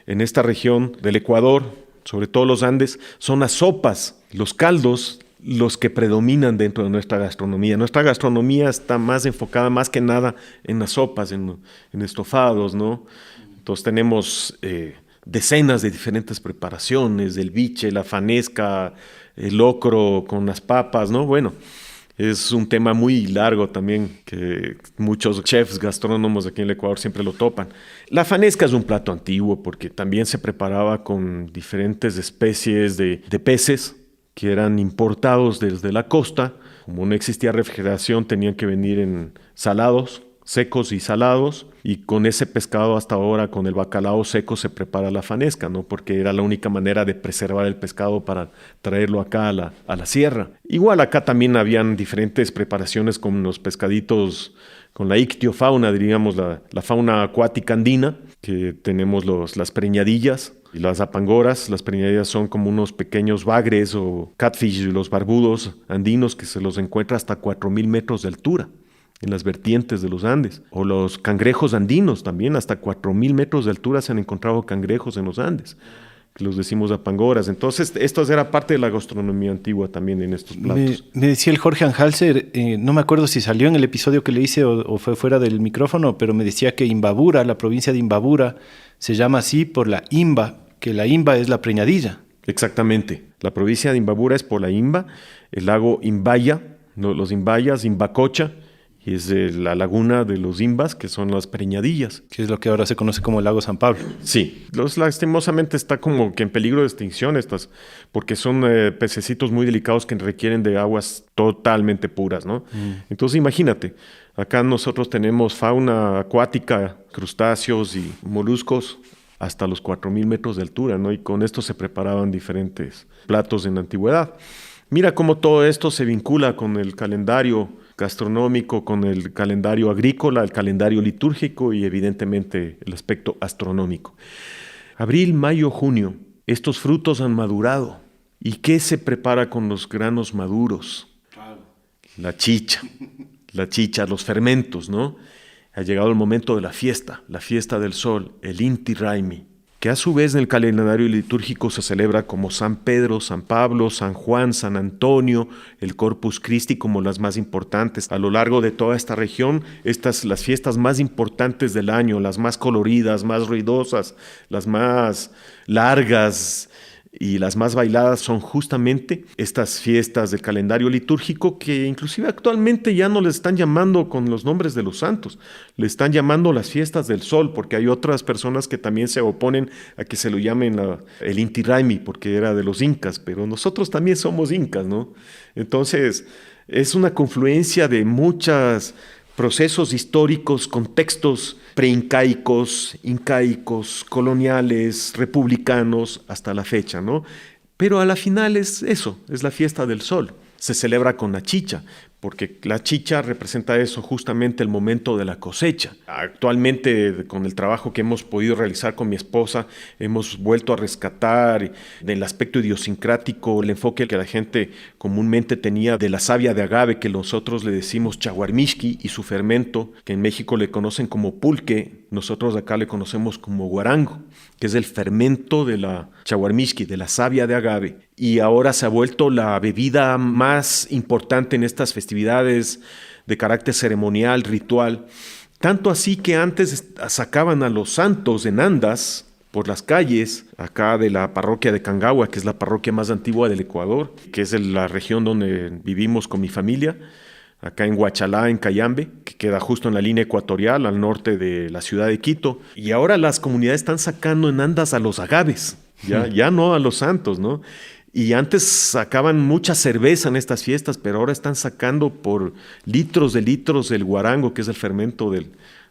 [SPEAKER 2] en esta región del Ecuador, sobre todo los Andes, son las sopas, los caldos, los que predominan dentro de nuestra gastronomía. Nuestra gastronomía está más enfocada más que nada en las sopas, en estofados, ¿no? Entonces tenemos decenas de diferentes preparaciones, el biche, la fanesca, el locro con las papas, ¿no? Bueno, es un tema muy largo también que muchos chefs gastrónomos aquí en el Ecuador siempre lo topan. La fanesca es un plato antiguo porque también se preparaba con diferentes especies de peces que eran importados desde la costa. Como no existía refrigeración, tenían que venir en salados, secos y salados, y con ese pescado hasta ahora, con el bacalao seco, se prepara la fanesca, ¿no? Porque era la única manera de preservar el pescado para traerlo acá a la sierra. Igual acá también habían diferentes preparaciones con los pescaditos, con la ictiofauna, diríamos la fauna acuática andina, que tenemos las preñadillas y las apangoras. Las preñadillas son como unos pequeños bagres o catfish, los barbudos andinos, que se los encuentra hasta 4.000 metros de altura en las vertientes de los Andes. O los cangrejos andinos también, hasta 4.000 metros de altura se han encontrado cangrejos en los Andes, que los decimos apangoras. Entonces, esto era parte de la gastronomía antigua también en estos platos.
[SPEAKER 1] Me decía el Jorge Anhalser, no me acuerdo si salió en el episodio que le hice o fue fuera del micrófono, pero me decía que Imbabura, la provincia de Imbabura, se llama así por la imba, que la imba es la preñadilla.
[SPEAKER 2] Exactamente. La provincia de Imbabura es por la imba, el lago Imbaya, los Imbayas, Imbacocha, y es de la laguna de los Imbas, que son las preñadillas.
[SPEAKER 1] Que es lo que ahora se conoce como el lago San Pablo.
[SPEAKER 2] Sí, lastimosamente está como que en peligro de extinción porque son pececitos muy delicados que requieren de aguas totalmente puras, ¿no? Entonces imagínate, acá nosotros tenemos fauna acuática, crustáceos y moluscos hasta los 4.000 metros de altura, ¿no? Y con esto se preparaban diferentes platos en la antigüedad. Mira cómo todo esto se vincula con el calendario gastronómico, con el calendario agrícola, el calendario litúrgico y evidentemente el aspecto astronómico. Abril, mayo, junio, estos frutos han madurado. ¿Y qué se prepara con los granos maduros? La chicha, los fermentos, ¿no? Ha llegado el momento de la fiesta del sol, el Inti Raymi, que a su vez en el calendario litúrgico se celebra como San Pedro, San Pablo, San Juan, San Antonio, el Corpus Christi como las más importantes. A lo largo de toda esta región, las fiestas más importantes del año, las más coloridas, más ruidosas, las más largas y las más bailadas son justamente estas fiestas del calendario litúrgico, que inclusive actualmente ya no le están llamando con los nombres de los santos, le están llamando las fiestas del sol, porque hay otras personas que también se oponen a que se lo llamen el Inti Raymi, porque era de los incas, pero nosotros también somos incas, ¿no? Entonces es una confluencia de muchos procesos históricos, contextos preincaicos, incaicos, coloniales, republicanos, hasta la fecha, ¿no? Pero a la final es eso, es la fiesta del sol. Se celebra con la chicha, porque la chicha representa eso, justamente el momento de la cosecha. Actualmente, con el trabajo que hemos podido realizar con mi esposa, hemos vuelto a rescatar el aspecto idiosincrático, el enfoque que la gente comúnmente tenía de la savia de agave, que nosotros le decimos chaguarmixqui, y su fermento, que en México le conocen como pulque, nosotros acá le conocemos como guarango, que es el fermento de la chaguarmixqui, de la savia de agave. Y ahora se ha vuelto la bebida más importante en estas festividades de carácter ceremonial, ritual. Tanto así que antes sacaban a los santos en andas por las calles, acá de la parroquia de Cangagua, que es la parroquia más antigua del Ecuador, que es la región donde vivimos con mi familia, acá en Huachalá, en Cayambe, que queda justo en la línea ecuatorial, al norte de la ciudad de Quito. Y ahora las comunidades están sacando en andas a los agaves, ya no a los santos, ¿no? Y antes sacaban mucha cerveza en estas fiestas, pero ahora están sacando por litros de litros el guarango, que es el fermento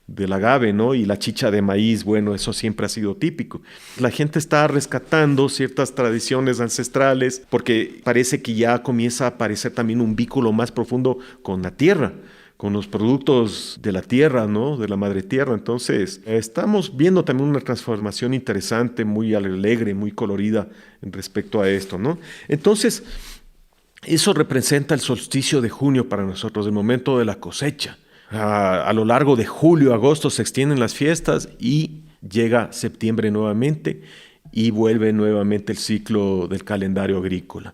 [SPEAKER 2] del agave, ¿no? Y la chicha de maíz, bueno, eso siempre ha sido típico. La gente está rescatando ciertas tradiciones ancestrales porque parece que ya comienza a aparecer también un vínculo más profundo con la tierra, con los productos de la tierra, ¿no? De la madre tierra. Entonces, estamos viendo también una transformación interesante, muy alegre, muy colorida respecto a esto, ¿no? Entonces, eso representa el solsticio de junio para nosotros, el momento de la cosecha. A lo largo de julio, agosto se extienden las fiestas y llega septiembre nuevamente y vuelve nuevamente el ciclo del calendario agrícola.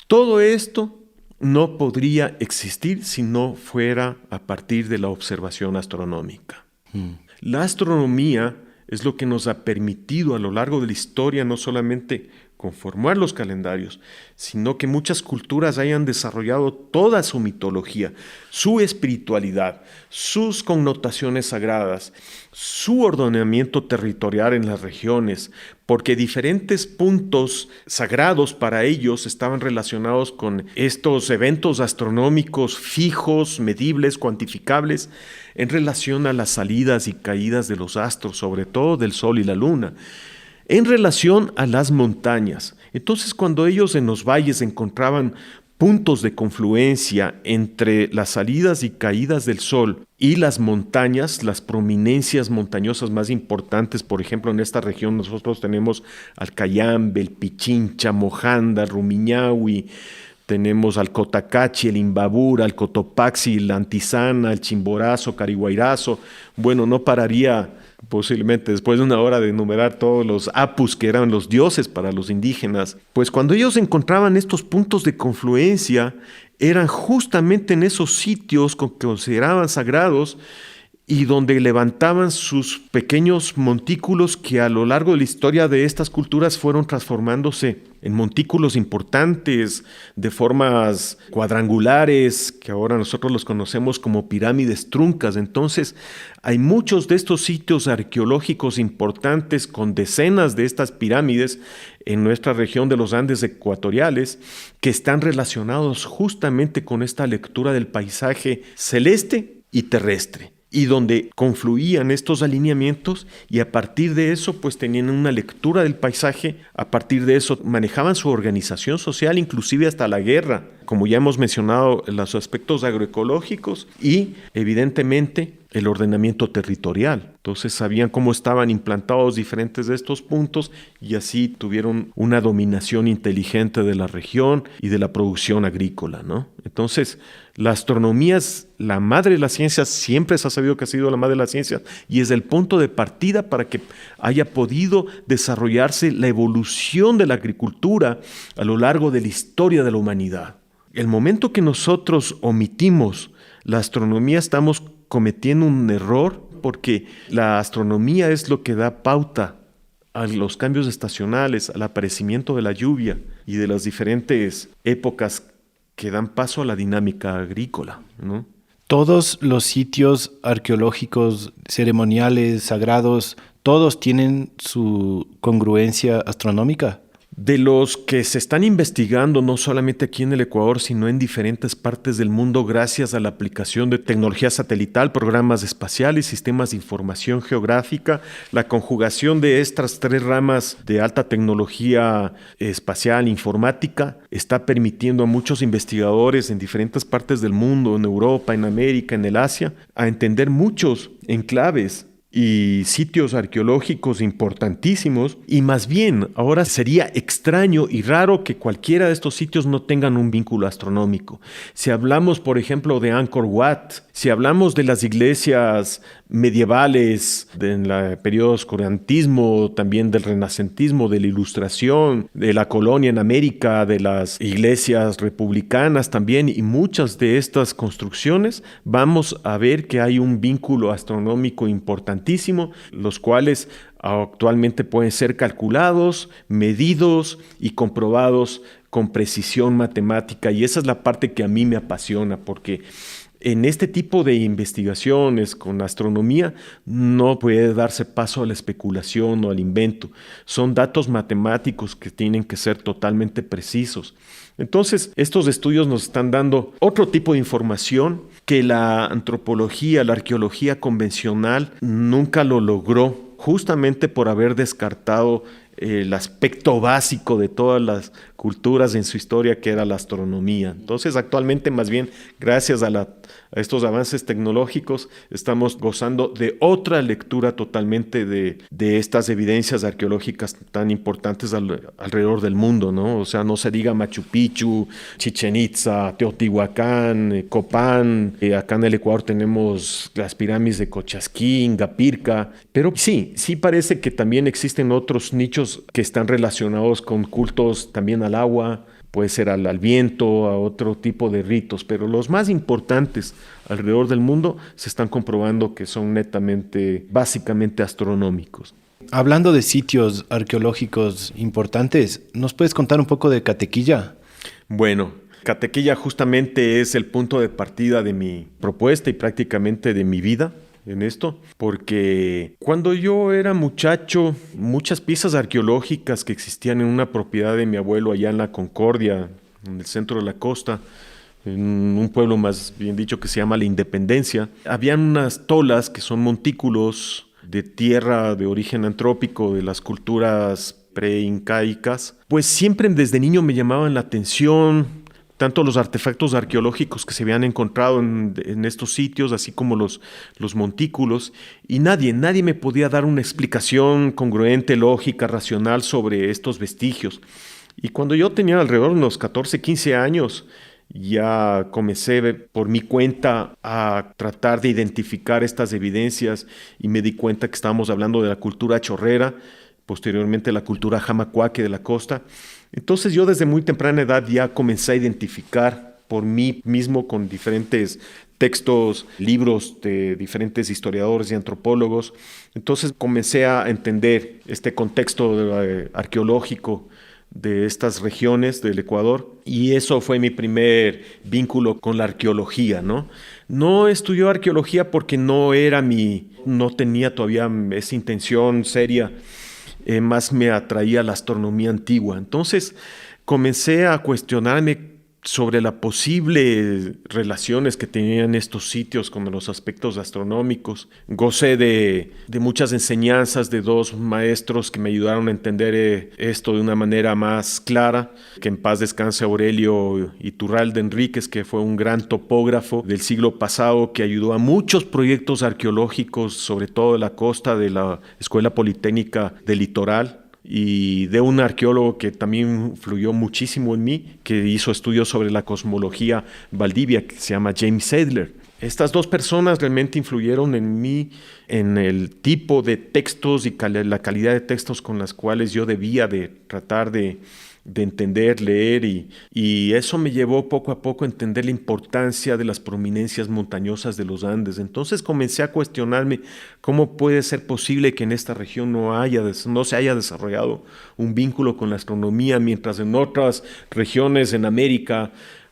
[SPEAKER 2] Todo esto no podría existir si no fuera a partir de la observación astronómica. La astronomía es lo que nos ha permitido a lo largo de la historia no solamente conformar los calendarios, sino que muchas culturas hayan desarrollado toda su mitología, su espiritualidad, sus connotaciones sagradas, su ordenamiento territorial en las regiones, porque diferentes puntos sagrados para ellos estaban relacionados con estos eventos astronómicos fijos, medibles, cuantificables, en relación a las salidas y caídas de los astros, sobre todo del Sol y la Luna, en relación a las montañas. Entonces, cuando ellos en los valles encontraban puntos de confluencia entre las salidas y caídas del sol y las montañas, las prominencias montañosas más importantes, por ejemplo, en esta región nosotros tenemos al Cayambe, el Pichincha, Mojanda, Rumiñahui, tenemos al Cotacachi, el Imbabura, el Cotopaxi, la Antizana, el Chimborazo, Cariguairazo. Bueno, no pararía posiblemente después de una hora de enumerar todos los apus que eran los dioses para los indígenas. Pues cuando ellos encontraban estos puntos de confluencia, eran justamente en esos sitios que consideraban sagrados y donde levantaban sus pequeños montículos que a lo largo de la historia de estas culturas fueron transformándose en montículos importantes, de formas cuadrangulares, que ahora nosotros los conocemos como pirámides truncas. Entonces, hay muchos de estos sitios arqueológicos importantes con decenas de estas pirámides en nuestra región de los Andes ecuatoriales que están relacionados justamente con esta lectura del paisaje celeste y terrestre, y donde confluían estos alineamientos y a partir de eso pues tenían una lectura del paisaje, a partir de eso manejaban su organización social, inclusive hasta la guerra, como ya hemos mencionado, los aspectos agroecológicos y evidentemente el ordenamiento territorial. Entonces sabían cómo estaban implantados diferentes de estos puntos y así tuvieron una dominación inteligente de la región y de la producción agrícola, ¿no? Entonces, la astronomía es la madre de las ciencias, siempre se ha sabido que ha sido la madre de las ciencias y es el punto de partida para que haya podido desarrollarse la evolución de la agricultura a lo largo de la historia de la humanidad. El momento que nosotros omitimos la astronomía estamos cometiendo un error porque la astronomía es lo que da pauta a los cambios estacionales, al aparecimiento de la lluvia y de las diferentes épocas que dan paso a la dinámica agrícola, ¿no?
[SPEAKER 1] Todos los sitios arqueológicos, ceremoniales, sagrados, todos tienen su congruencia astronómica.
[SPEAKER 2] De los que se están investigando no solamente aquí en el Ecuador, sino en diferentes partes del mundo gracias a la aplicación de tecnología satelital, programas espaciales, sistemas de información geográfica, la conjugación de estas tres ramas de alta tecnología espacial, informática, está permitiendo a muchos investigadores en diferentes partes del mundo, en Europa, en América, en el Asia, a entender muchos enclaves y sitios arqueológicos importantísimos, y más bien ahora sería extraño y raro que cualquiera de estos sitios no tengan un vínculo astronómico. Si hablamos, por ejemplo, de Angkor Wat, si hablamos de las iglesias medievales en el periodo oscurantismo, también del renacentismo, de la ilustración, de la colonia en América, de las iglesias republicanas también, y muchas de estas construcciones, vamos a ver que hay un vínculo astronómico importantísimo, los cuales actualmente pueden ser calculados, medidos y comprobados con precisión matemática, y esa es la parte que a mí me apasiona, porque en este tipo de investigaciones con astronomía no puede darse paso a la especulación o al invento. Son datos matemáticos que tienen que ser totalmente precisos. Entonces, estos estudios nos están dando otro tipo de información que la antropología, la arqueología convencional nunca lo logró, justamente por haber descartado el aspecto básico de todas las culturas en su historia, que era la astronomía. Entonces, actualmente, más bien, gracias a estos avances tecnológicos, estamos gozando de otra lectura totalmente de estas evidencias arqueológicas tan importantes alrededor del mundo, ¿no? O sea, no se diga Machu Picchu, Chichén Itzá, Teotihuacán, Copán, acá en el Ecuador tenemos las pirámides de Cochasquín, Gapirca, pero sí parece que también existen otros nichos que están relacionados con cultos también al agua, puede ser al viento, a otro tipo de ritos, pero los más importantes alrededor del mundo se están comprobando que son netamente, básicamente astronómicos.
[SPEAKER 1] Hablando de sitios arqueológicos importantes, ¿nos puedes contar un poco de Catequilla?
[SPEAKER 2] Bueno, Catequilla justamente es el punto de partida de mi propuesta y prácticamente de mi vida en esto, porque cuando yo era muchacho, muchas piezas arqueológicas que existían en una propiedad de mi abuelo allá en La Concordia, en el centro de la costa, en un pueblo más bien dicho que se llama La Independencia, habían unas tolas que son montículos de tierra de origen antrópico de las culturas preincaicas, pues siempre desde niño me llamaban la atención tanto los artefactos arqueológicos que se habían encontrado en estos sitios, así como los montículos, y nadie me podía dar una explicación congruente, lógica, racional sobre estos vestigios. Y cuando yo tenía alrededor de unos 14, 15 años, ya comencé por mi cuenta a tratar de identificar estas evidencias y me di cuenta que estábamos hablando de la cultura chorrera, posteriormente la cultura jamacuaque de la costa. Entonces yo desde muy temprana edad ya comencé a identificar por mí mismo con diferentes textos, libros de diferentes historiadores y antropólogos. Entonces comencé a entender este contexto arqueológico de estas regiones del Ecuador, y eso fue mi primer vínculo con la arqueología, ¿no? No estudié arqueología porque no tenía todavía esa intención seria. Más me atraía la astronomía antigua. Entonces comencé a cuestionarme sobre las posibles relaciones que tenían estos sitios con los aspectos astronómicos. Gocé de muchas enseñanzas de dos maestros que me ayudaron a entender esto de una manera más clara. Que en paz descanse Aurelio Iturralde Enríquez, que fue un gran topógrafo del siglo pasado que ayudó a muchos proyectos arqueológicos, sobre todo de la costa de la Escuela Politécnica del Litoral, y de un arqueólogo que también influyó muchísimo en mí, que hizo estudios sobre la cosmología Valdivia, que se llama James Sadler. Estas dos personas realmente influyeron en mí, en el tipo de textos y la calidad de textos con las cuales yo debía de tratar de entender, leer, y eso me llevó poco a poco a entender la importancia de las prominencias montañosas de los Andes. Entonces comencé a cuestionarme cómo puede ser posible que en esta región no se haya desarrollado un vínculo con la astronomía, mientras en otras regiones en América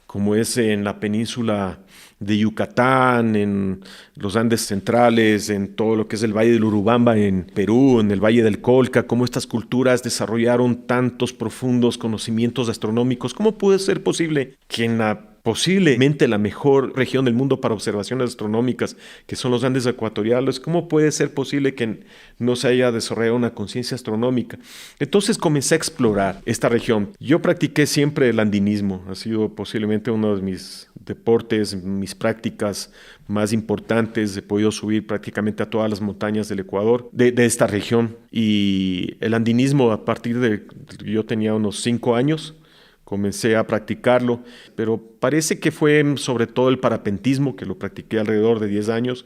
[SPEAKER 2] como es en la península de Yucatán, en los Andes centrales, en todo lo que es el Valle del Urubamba en Perú, en el Valle del Colca, cómo estas culturas desarrollaron tantos profundos conocimientos astronómicos. ¿Cómo puede ser posible que en posiblemente la mejor región del mundo para observaciones astronómicas, que son los Andes ecuatoriales, cómo puede ser posible que no se haya desarrollado una conciencia astronómica? Entonces comencé a explorar esta región. Yo practiqué siempre el andinismo, ha sido posiblemente uno de mis deportes, mis prácticas más importantes. He podido subir prácticamente a todas las montañas del Ecuador, de esta región. Y el andinismo, a partir de yo tenía unos 5 años, comencé a practicarlo, pero parece que fue sobre todo el parapentismo, que lo practiqué alrededor de 10 años,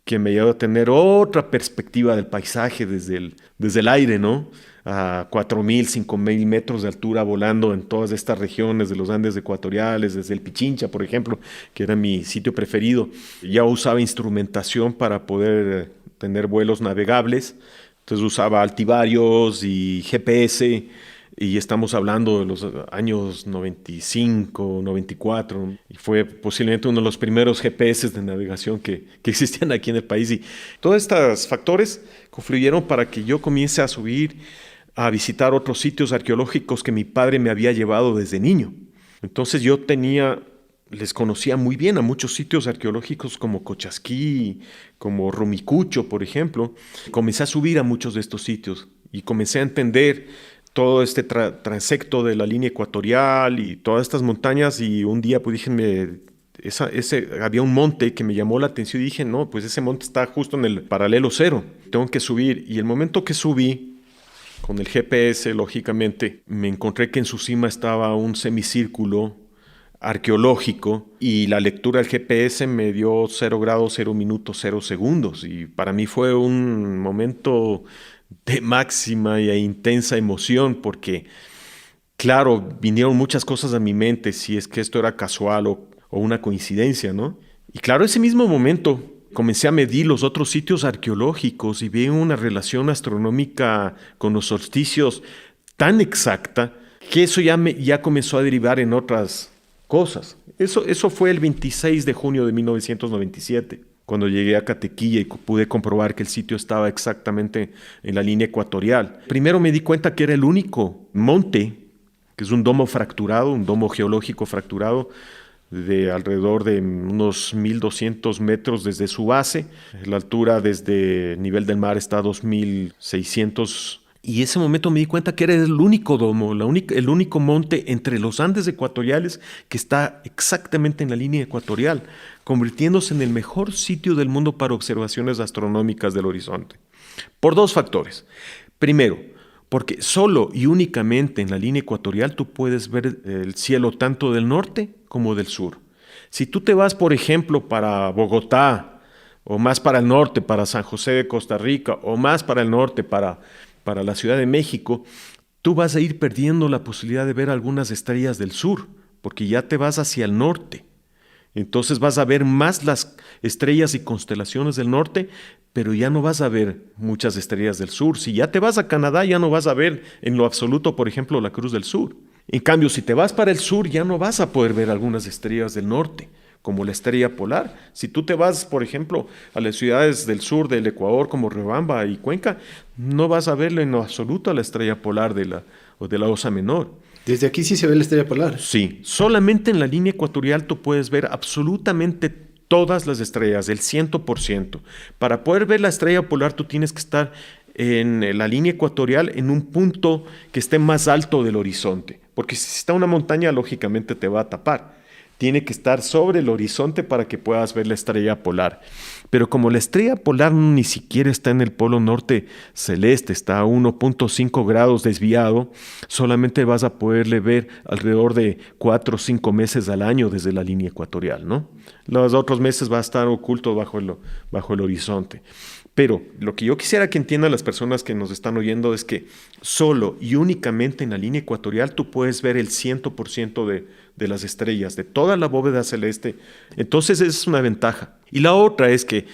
[SPEAKER 2] que me llevó a tener otra perspectiva del paisaje desde el aire, ¿no? A 4.000, 5.000 metros de altura, volando en todas estas regiones de los Andes ecuatoriales, desde el Pichincha, por ejemplo, que era mi sitio preferido. Ya usaba instrumentación para poder tener vuelos navegables, entonces usaba altivarios y GPS, y estamos hablando de los años 95, 94, y fue posiblemente uno de los primeros GPS de navegación que existían aquí en el país. Y todos estos factores confluyeron para que yo comience a subir, a visitar otros sitios arqueológicos que mi padre me había llevado desde niño. Entonces yo les conocía muy bien a muchos sitios arqueológicos como Cochasquí, como Rumicucho, por ejemplo. Comencé a subir a muchos de estos sitios y comencé a entender todo este transecto de la línea ecuatorial y todas estas montañas. Y un día pues dije, había un monte que me llamó la atención y dije, no, pues ese monte está justo en el paralelo cero, tengo que subir. Y el momento que subí, con el GPS, lógicamente, me encontré que en su cima estaba un semicírculo arqueológico y la lectura del GPS me dio 0 grados, 0 minutos, 0 segundos. Y para mí fue un momento de máxima e intensa emoción, porque, claro, vinieron muchas cosas a mi mente, si es que esto era casual o una coincidencia, ¿no? Y claro, ese mismo momento comencé a medir los otros sitios arqueológicos y vi una relación astronómica con los solsticios tan exacta que eso ya comenzó a derivar en otras cosas. Eso fue el 26 de junio de 1997. Cuando llegué a Catequilla y pude comprobar que el sitio estaba exactamente en la línea ecuatorial. Primero me di cuenta que era el único monte, que es un domo fracturado, un domo geológico fracturado, de alrededor de unos 1.200 metros desde su base. La altura desde el nivel del mar está a 2.600. Y ese momento me di cuenta que era el único domo, el único monte entre los Andes ecuatoriales que está exactamente en la línea ecuatorial, convirtiéndose en el mejor sitio del mundo para observaciones astronómicas del horizonte. Por 2 factores. Primero, porque solo y únicamente en la línea ecuatorial tú puedes ver el cielo tanto del norte como del sur. Si tú te vas, por ejemplo, para Bogotá, o más para el norte, para San José de Costa Rica, o más para el norte, para la Ciudad de México, tú vas a ir perdiendo la posibilidad de ver algunas estrellas del sur, porque ya te vas hacia el norte. Entonces vas a ver más las estrellas y constelaciones del norte, pero ya no vas a ver muchas estrellas del sur. Si ya te vas a Canadá, ya no vas a ver en lo absoluto, por ejemplo, la Cruz del Sur. En cambio, si te vas para el sur, ya no vas a poder ver algunas estrellas del norte, como la estrella polar. Si tú te vas, por ejemplo, a las ciudades del sur del Ecuador, como Riobamba y Cuenca, no vas a verle en lo absoluto a la estrella polar de la Osa Menor.
[SPEAKER 1] Desde aquí sí se ve la estrella polar.
[SPEAKER 2] Sí, solamente en la línea ecuatorial tú puedes ver absolutamente todas las estrellas, el 100%. Para poder ver la estrella polar tú tienes que estar en la línea ecuatorial en un punto que esté más alto del horizonte, porque si está una montaña lógicamente te va a tapar. Tiene que estar sobre el horizonte para que puedas ver la estrella polar. Pero como la estrella polar ni siquiera está en el polo norte celeste, está a 1.5 grados desviado, solamente vas a poderle ver alrededor de 4 o 5 meses al año desde la línea ecuatorial, ¿no? Los otros meses va a estar oculto bajo el horizonte. Pero lo que yo quisiera que entiendan las personas que nos están oyendo es que solo y únicamente en la línea ecuatorial tú puedes ver el 100% de las estrellas, de toda la bóveda celeste. Entonces es una ventaja. Y la otra es que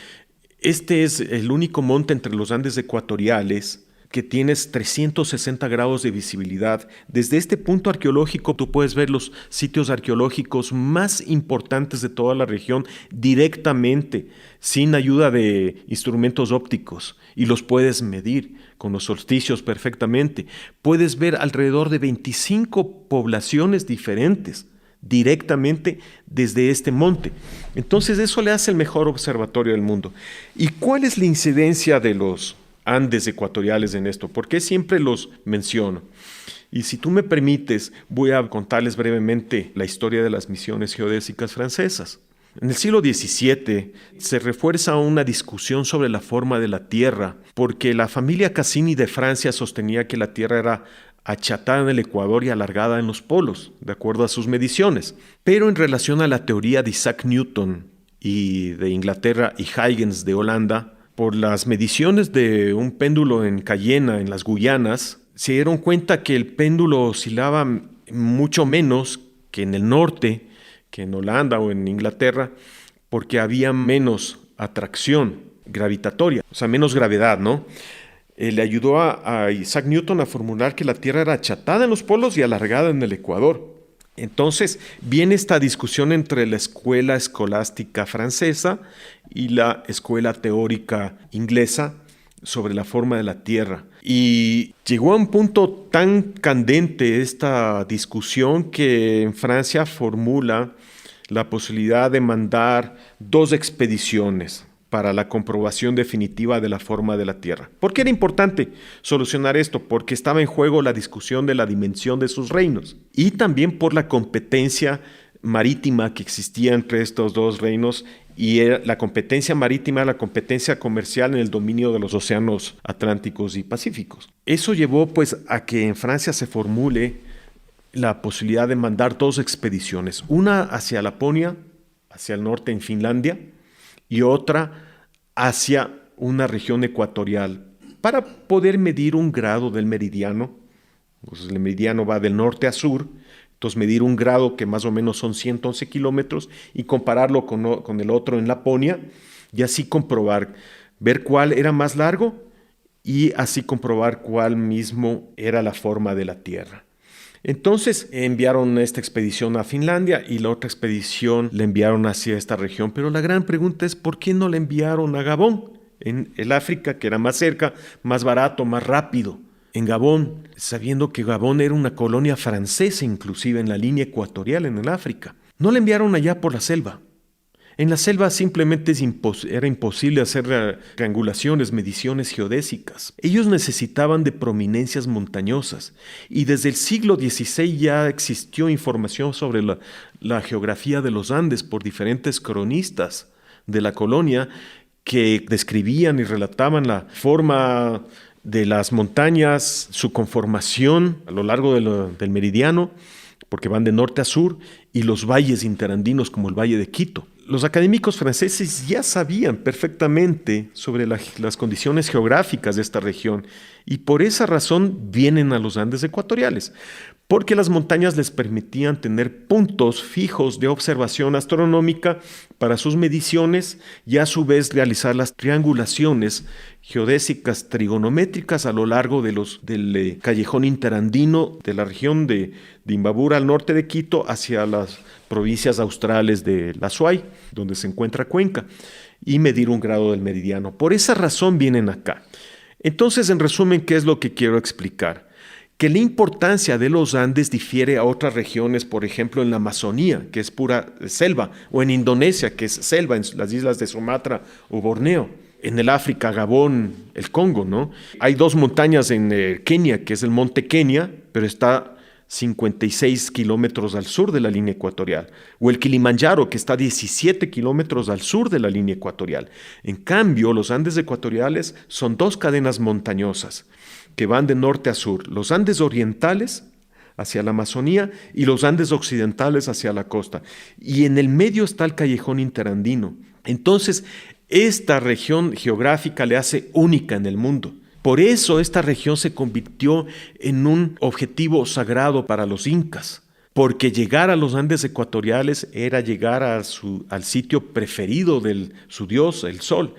[SPEAKER 2] este es el único monte entre los Andes ecuatoriales que tienes 360 grados de visibilidad. Desde este punto arqueológico tú puedes ver los sitios arqueológicos más importantes de toda la región directamente, sin ayuda de instrumentos ópticos, y los puedes medir con los solsticios perfectamente. Puedes ver alrededor de 25 poblaciones diferentes directamente desde este monte. Entonces eso le hace el mejor observatorio del mundo. ¿Y cuál es la incidencia de los Andes ecuatoriales en esto? ¿Por qué siempre los menciono? Y si tú me permites, voy a contarles brevemente la historia de las misiones geodésicas francesas. En el siglo XVII se refuerza una discusión sobre la forma de la Tierra, porque la familia Cassini de Francia sostenía que la Tierra era achatada en el Ecuador y alargada en los polos, de acuerdo a sus mediciones. Pero en relación a la teoría de Isaac Newton y de Inglaterra y Huygens de Holanda, por las mediciones de un péndulo en Cayena, en las Guyanas, se dieron cuenta que el péndulo oscilaba mucho menos que en el norte, que en Holanda o en Inglaterra, porque había menos atracción gravitatoria, o sea, menos gravedad, ¿no? Le ayudó a Isaac Newton a formular que la Tierra era achatada en los polos y alargada en el Ecuador. Entonces viene esta discusión entre la escuela escolástica francesa y la escuela teórica inglesa sobre la forma de la Tierra. Y llegó a un punto tan candente esta discusión que en Francia formula la posibilidad de mandar 2 expediciones para la comprobación definitiva de la forma de la Tierra. ¿Por qué era importante solucionar esto? Porque estaba en juego la discusión de la dimensión de sus reinos y también por la competencia marítima que existía entre estos 2 reinos, y la competencia marítima, la competencia comercial en el dominio de los océanos Atlánticos y Pacíficos. Eso llevó pues a que en Francia se formule la posibilidad de mandar 2 expediciones, una hacia Laponia, hacia el norte en Finlandia, y otra hacia una región ecuatorial para poder medir un grado del meridiano. Pues el meridiano va del norte a sur, entonces medir un grado que más o menos son 111 kilómetros y compararlo con el otro en Laponia y así comprobar, ver cuál era más largo y así comprobar cuál mismo era la forma de la Tierra. Entonces enviaron esta expedición a Finlandia y la otra expedición la enviaron hacia esta región. Pero la gran pregunta es, ¿por qué no la enviaron a Gabón, en el África, que era más cerca, más barato, más rápido? En Gabón, sabiendo que Gabón era una colonia francesa inclusive en la línea ecuatorial en el África. No la enviaron allá por la selva. En la selva simplemente era imposible hacer triangulaciones, mediciones geodésicas. Ellos necesitaban de prominencias montañosas y desde el siglo XVI ya existió información sobre la geografía de los Andes por diferentes cronistas de la colonia que describían y relataban la forma de las montañas, su conformación a lo largo del meridiano, porque van de norte a sur, y los valles interandinos como el Valle de Quito. Los académicos franceses ya sabían perfectamente sobre las condiciones geográficas de esta región y por esa razón vienen a los Andes ecuatoriales, porque las montañas les permitían tener puntos fijos de observación astronómica para sus mediciones y a su vez realizar las triangulaciones geodésicas trigonométricas a lo largo del callejón interandino de la región de Imbabura al norte de Quito hacia las provincias australes de la Azuay, donde se encuentra Cuenca, y medir un grado del meridiano. Por esa razón vienen acá. Entonces, en resumen, ¿qué es lo que quiero explicar? Que la importancia de los Andes difiere a otras regiones, por ejemplo, en la Amazonía, que es pura selva, o en Indonesia, que es selva, en las islas de Sumatra o Borneo. En el África, Gabón, el Congo, ¿no? Hay 2 montañas en Kenia, que es el Monte Kenia, pero está 56 kilómetros al sur de la línea ecuatorial, o el Kilimanjaro, que está 17 kilómetros al sur de la línea ecuatorial. En cambio, los Andes ecuatoriales son 2 cadenas montañosas que van de norte a sur, los Andes orientales hacia la Amazonía y los Andes occidentales hacia la costa. Y en el medio está el callejón interandino. Entonces, esta región geográfica le hace única en el mundo. Por eso esta región se convirtió en un objetivo sagrado para los incas, porque llegar a los Andes ecuatoriales era llegar al sitio preferido de su dios, el sol.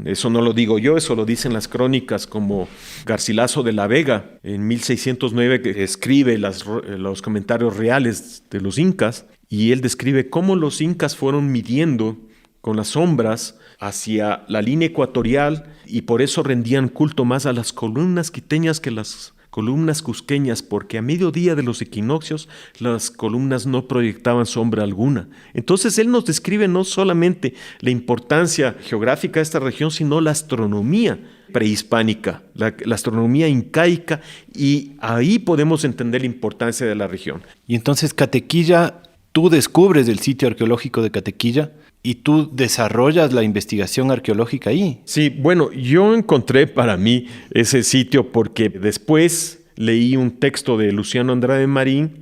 [SPEAKER 2] Eso no lo digo yo, eso lo dicen las crónicas, como Garcilaso de la Vega en 1609 que escribe los comentarios reales de los incas, y él describe cómo los incas fueron midiendo con las sombras hacia la línea ecuatorial y por eso rendían culto más a las columnas quiteñas que las columnas cusqueñas, porque a mediodía de los equinoccios las columnas no proyectaban sombra alguna. Entonces él nos describe no solamente la importancia geográfica de esta región, sino la astronomía prehispánica, la astronomía incaica, y ahí podemos entender la importancia de la región.
[SPEAKER 1] Y entonces Catequilla, tú descubres el sitio arqueológico de Catequilla y tú desarrollas la investigación arqueológica ahí.
[SPEAKER 2] Sí, bueno, yo encontré para mí ese sitio porque después leí un texto de Luciano Andrade Marín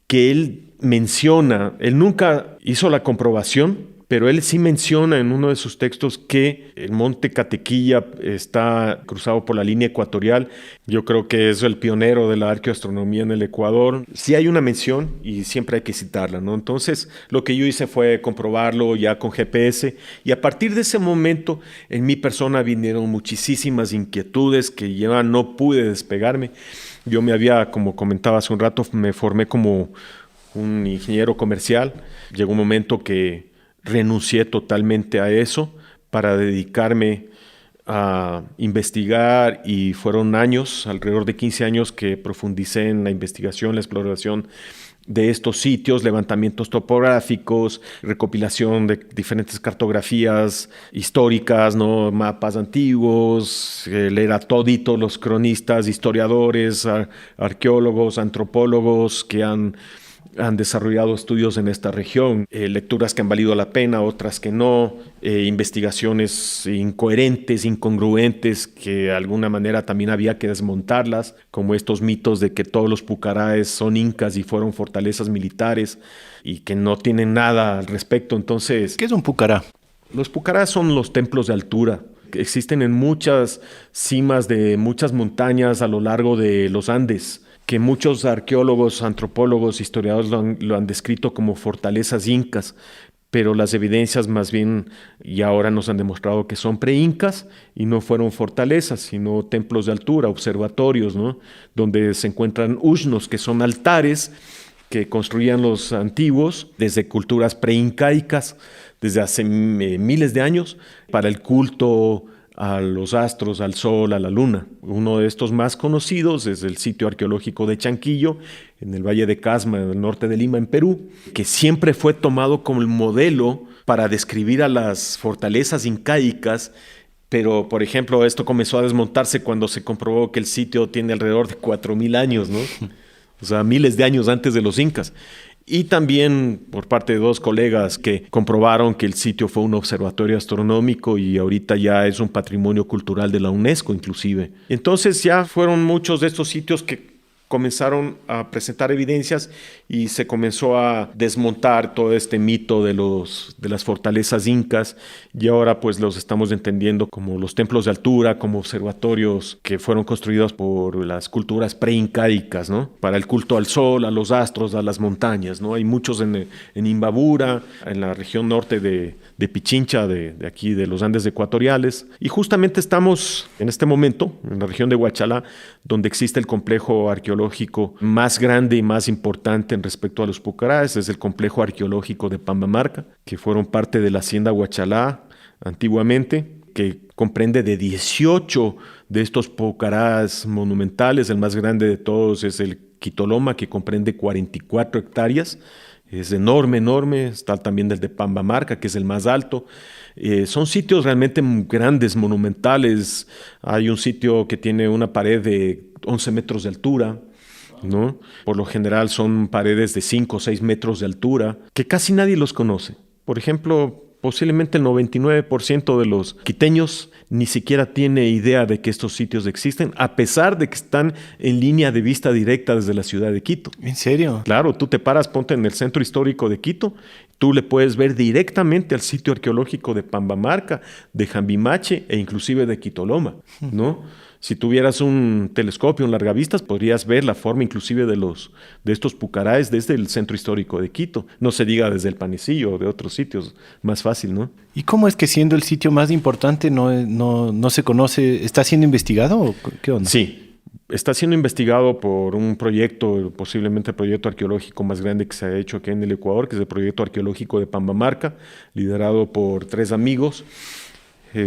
[SPEAKER 2] que él menciona, él nunca hizo la comprobación, pero él sí menciona en uno de sus textos que el monte Catequilla está cruzado por la línea ecuatorial. Yo creo que es el pionero de la arqueoastronomía en el Ecuador. Sí hay una mención y siempre hay que citarla, ¿no? Entonces, lo que yo hice fue comprobarlo ya con GPS, y a partir de ese momento en mi persona vinieron muchísimas inquietudes que ya no pude despegarme. Yo como comentaba hace un rato, me formé como un ingeniero comercial. Llegó un momento que renuncié totalmente a eso para dedicarme a investigar, y fueron años, alrededor de 15 años, que profundicé en la investigación, la exploración de estos sitios, levantamientos topográficos, recopilación de diferentes cartografías históricas, ¿no? Mapas antiguos, leer a toditos los cronistas, historiadores, arqueólogos, antropólogos que han desarrollado estudios en esta región, lecturas que han valido la pena, otras que no, investigaciones incoherentes, incongruentes, que de alguna manera también había que desmontarlas, como estos mitos de que todos los pucaraes son incas y fueron fortalezas militares y que no tienen nada al respecto. Entonces,
[SPEAKER 1] ¿qué es un pucará?
[SPEAKER 2] Los pucarás son los templos de altura que existen en muchas cimas de muchas montañas a lo largo de los Andes, que muchos arqueólogos, antropólogos, historiadores lo han descrito como fortalezas incas, pero las evidencias más bien y ahora nos han demostrado que son pre-incas y no fueron fortalezas, sino templos de altura, observatorios, ¿no? Donde se encuentran ushnos, que son altares que construían los antiguos desde culturas pre-incaicas, desde hace miles de años, para el culto a los astros, al sol, a la luna. Uno de estos más conocidos es el sitio arqueológico de Chanquillo, en el Valle de Casma, en el norte de Lima, en Perú, que siempre fue tomado como el modelo para describir a las fortalezas incaicas. Pero, por ejemplo, esto comenzó a desmontarse cuando se comprobó que el sitio tiene alrededor de 4.000 años, ¿no? O sea, miles de años antes de los incas. Y también por parte de dos colegas que comprobaron que el sitio fue un observatorio astronómico y ahorita ya es un patrimonio cultural de la UNESCO inclusive. Entonces ya fueron muchos de estos sitios que comenzaron a presentar evidencias y se comenzó a desmontar todo este mito de las fortalezas incas, y ahora pues los estamos entendiendo como los templos de altura, como observatorios que fueron construidos por las culturas preincaicas, ¿no? Para el culto al sol, a los astros, a las montañas, ¿no? Hay muchos en Imbabura, en la región norte de Pichincha, de aquí de los Andes ecuatoriales, y justamente estamos en este momento en la región de Huachalá, donde existe el complejo arqueológico más grande y más importante en respecto a los pucarás. Es el complejo arqueológico de Pambamarca, que fueron parte de la hacienda Huachalá antiguamente, que comprende de 18 de estos pucarás monumentales. El más grande de todos es el Quitoloma, que comprende 44 hectáreas. Es enorme, enorme. Está también el de Pambamarca, que es el más alto. Son sitios realmente grandes, monumentales. Hay un sitio que tiene una pared de 11 metros de altura, ¿no? Por lo general son paredes de 5 o 6 metros de altura, que casi nadie los conoce. Por ejemplo, posiblemente el 99% de los quiteños ni siquiera tiene idea de que estos sitios existen, a pesar de que están en línea de vista directa desde la ciudad de Quito.
[SPEAKER 1] ¿En serio?
[SPEAKER 2] Claro, tú te paras, ponte en el centro histórico de Quito, tú le puedes ver directamente al sitio arqueológico de Pambamarca, de Jambimache e inclusive de Quitoloma, ¿no? Si tuvieras un telescopio, un largavistas, podrías ver la forma inclusive de estos pucaraes desde el centro histórico de Quito. No se diga desde el Panecillo o de otros sitios, más fácil, ¿no?
[SPEAKER 1] ¿Y cómo es que siendo el sitio más importante no se conoce? ¿Está siendo investigado o qué onda?
[SPEAKER 2] Sí, está siendo investigado por un proyecto, posiblemente el proyecto arqueológico más grande que se ha hecho aquí en el Ecuador, que es el proyecto arqueológico de Pambamarca, liderado por 3 amigos,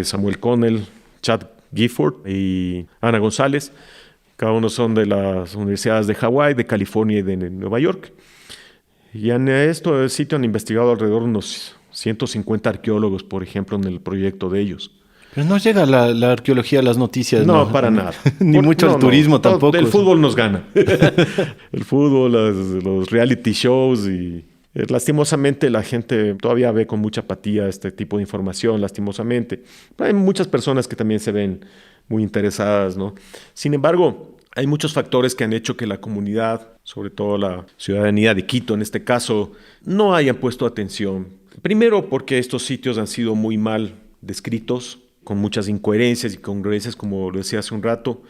[SPEAKER 2] Samuel Connell, Chad Gifford y Ana González. Cada uno son de las universidades de Hawái, de California y de Nueva York. Y en este sitio han investigado alrededor de unos 150 arqueólogos, por ejemplo, en el proyecto de ellos.
[SPEAKER 1] Pero no llega la arqueología a las noticias.
[SPEAKER 2] No, para nada.
[SPEAKER 1] Ni mucho el turismo tampoco.
[SPEAKER 2] El fútbol nos gana. El fútbol, los reality shows y... lastimosamente la gente todavía ve con mucha apatía este tipo de información, lastimosamente. Pero hay muchas personas que también se ven muy interesadas, ¿no? Sin embargo, hay muchos factores que han hecho que la comunidad, sobre todo la ciudadanía de Quito en este caso, no hayan puesto atención. Primero porque estos sitios han sido muy mal descritos, con muchas incoherencias y congruencias, como lo decía hace un rato.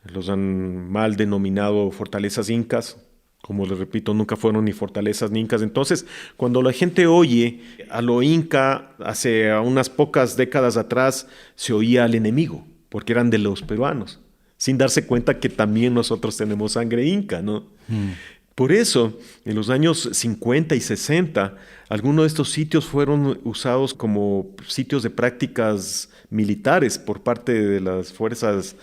[SPEAKER 2] Los han mal denominado fortalezas incas. Como les repito, nunca fueron ni fortalezas ni incas. Entonces, cuando la gente oye a lo inca, hace unas pocas décadas atrás, se oía al enemigo, porque eran de los peruanos, sin darse cuenta que también nosotros tenemos sangre inca, ¿no? Por eso, en los años 50 y 60, algunos de estos sitios fueron usados como sitios de prácticas militares por parte de las fuerzas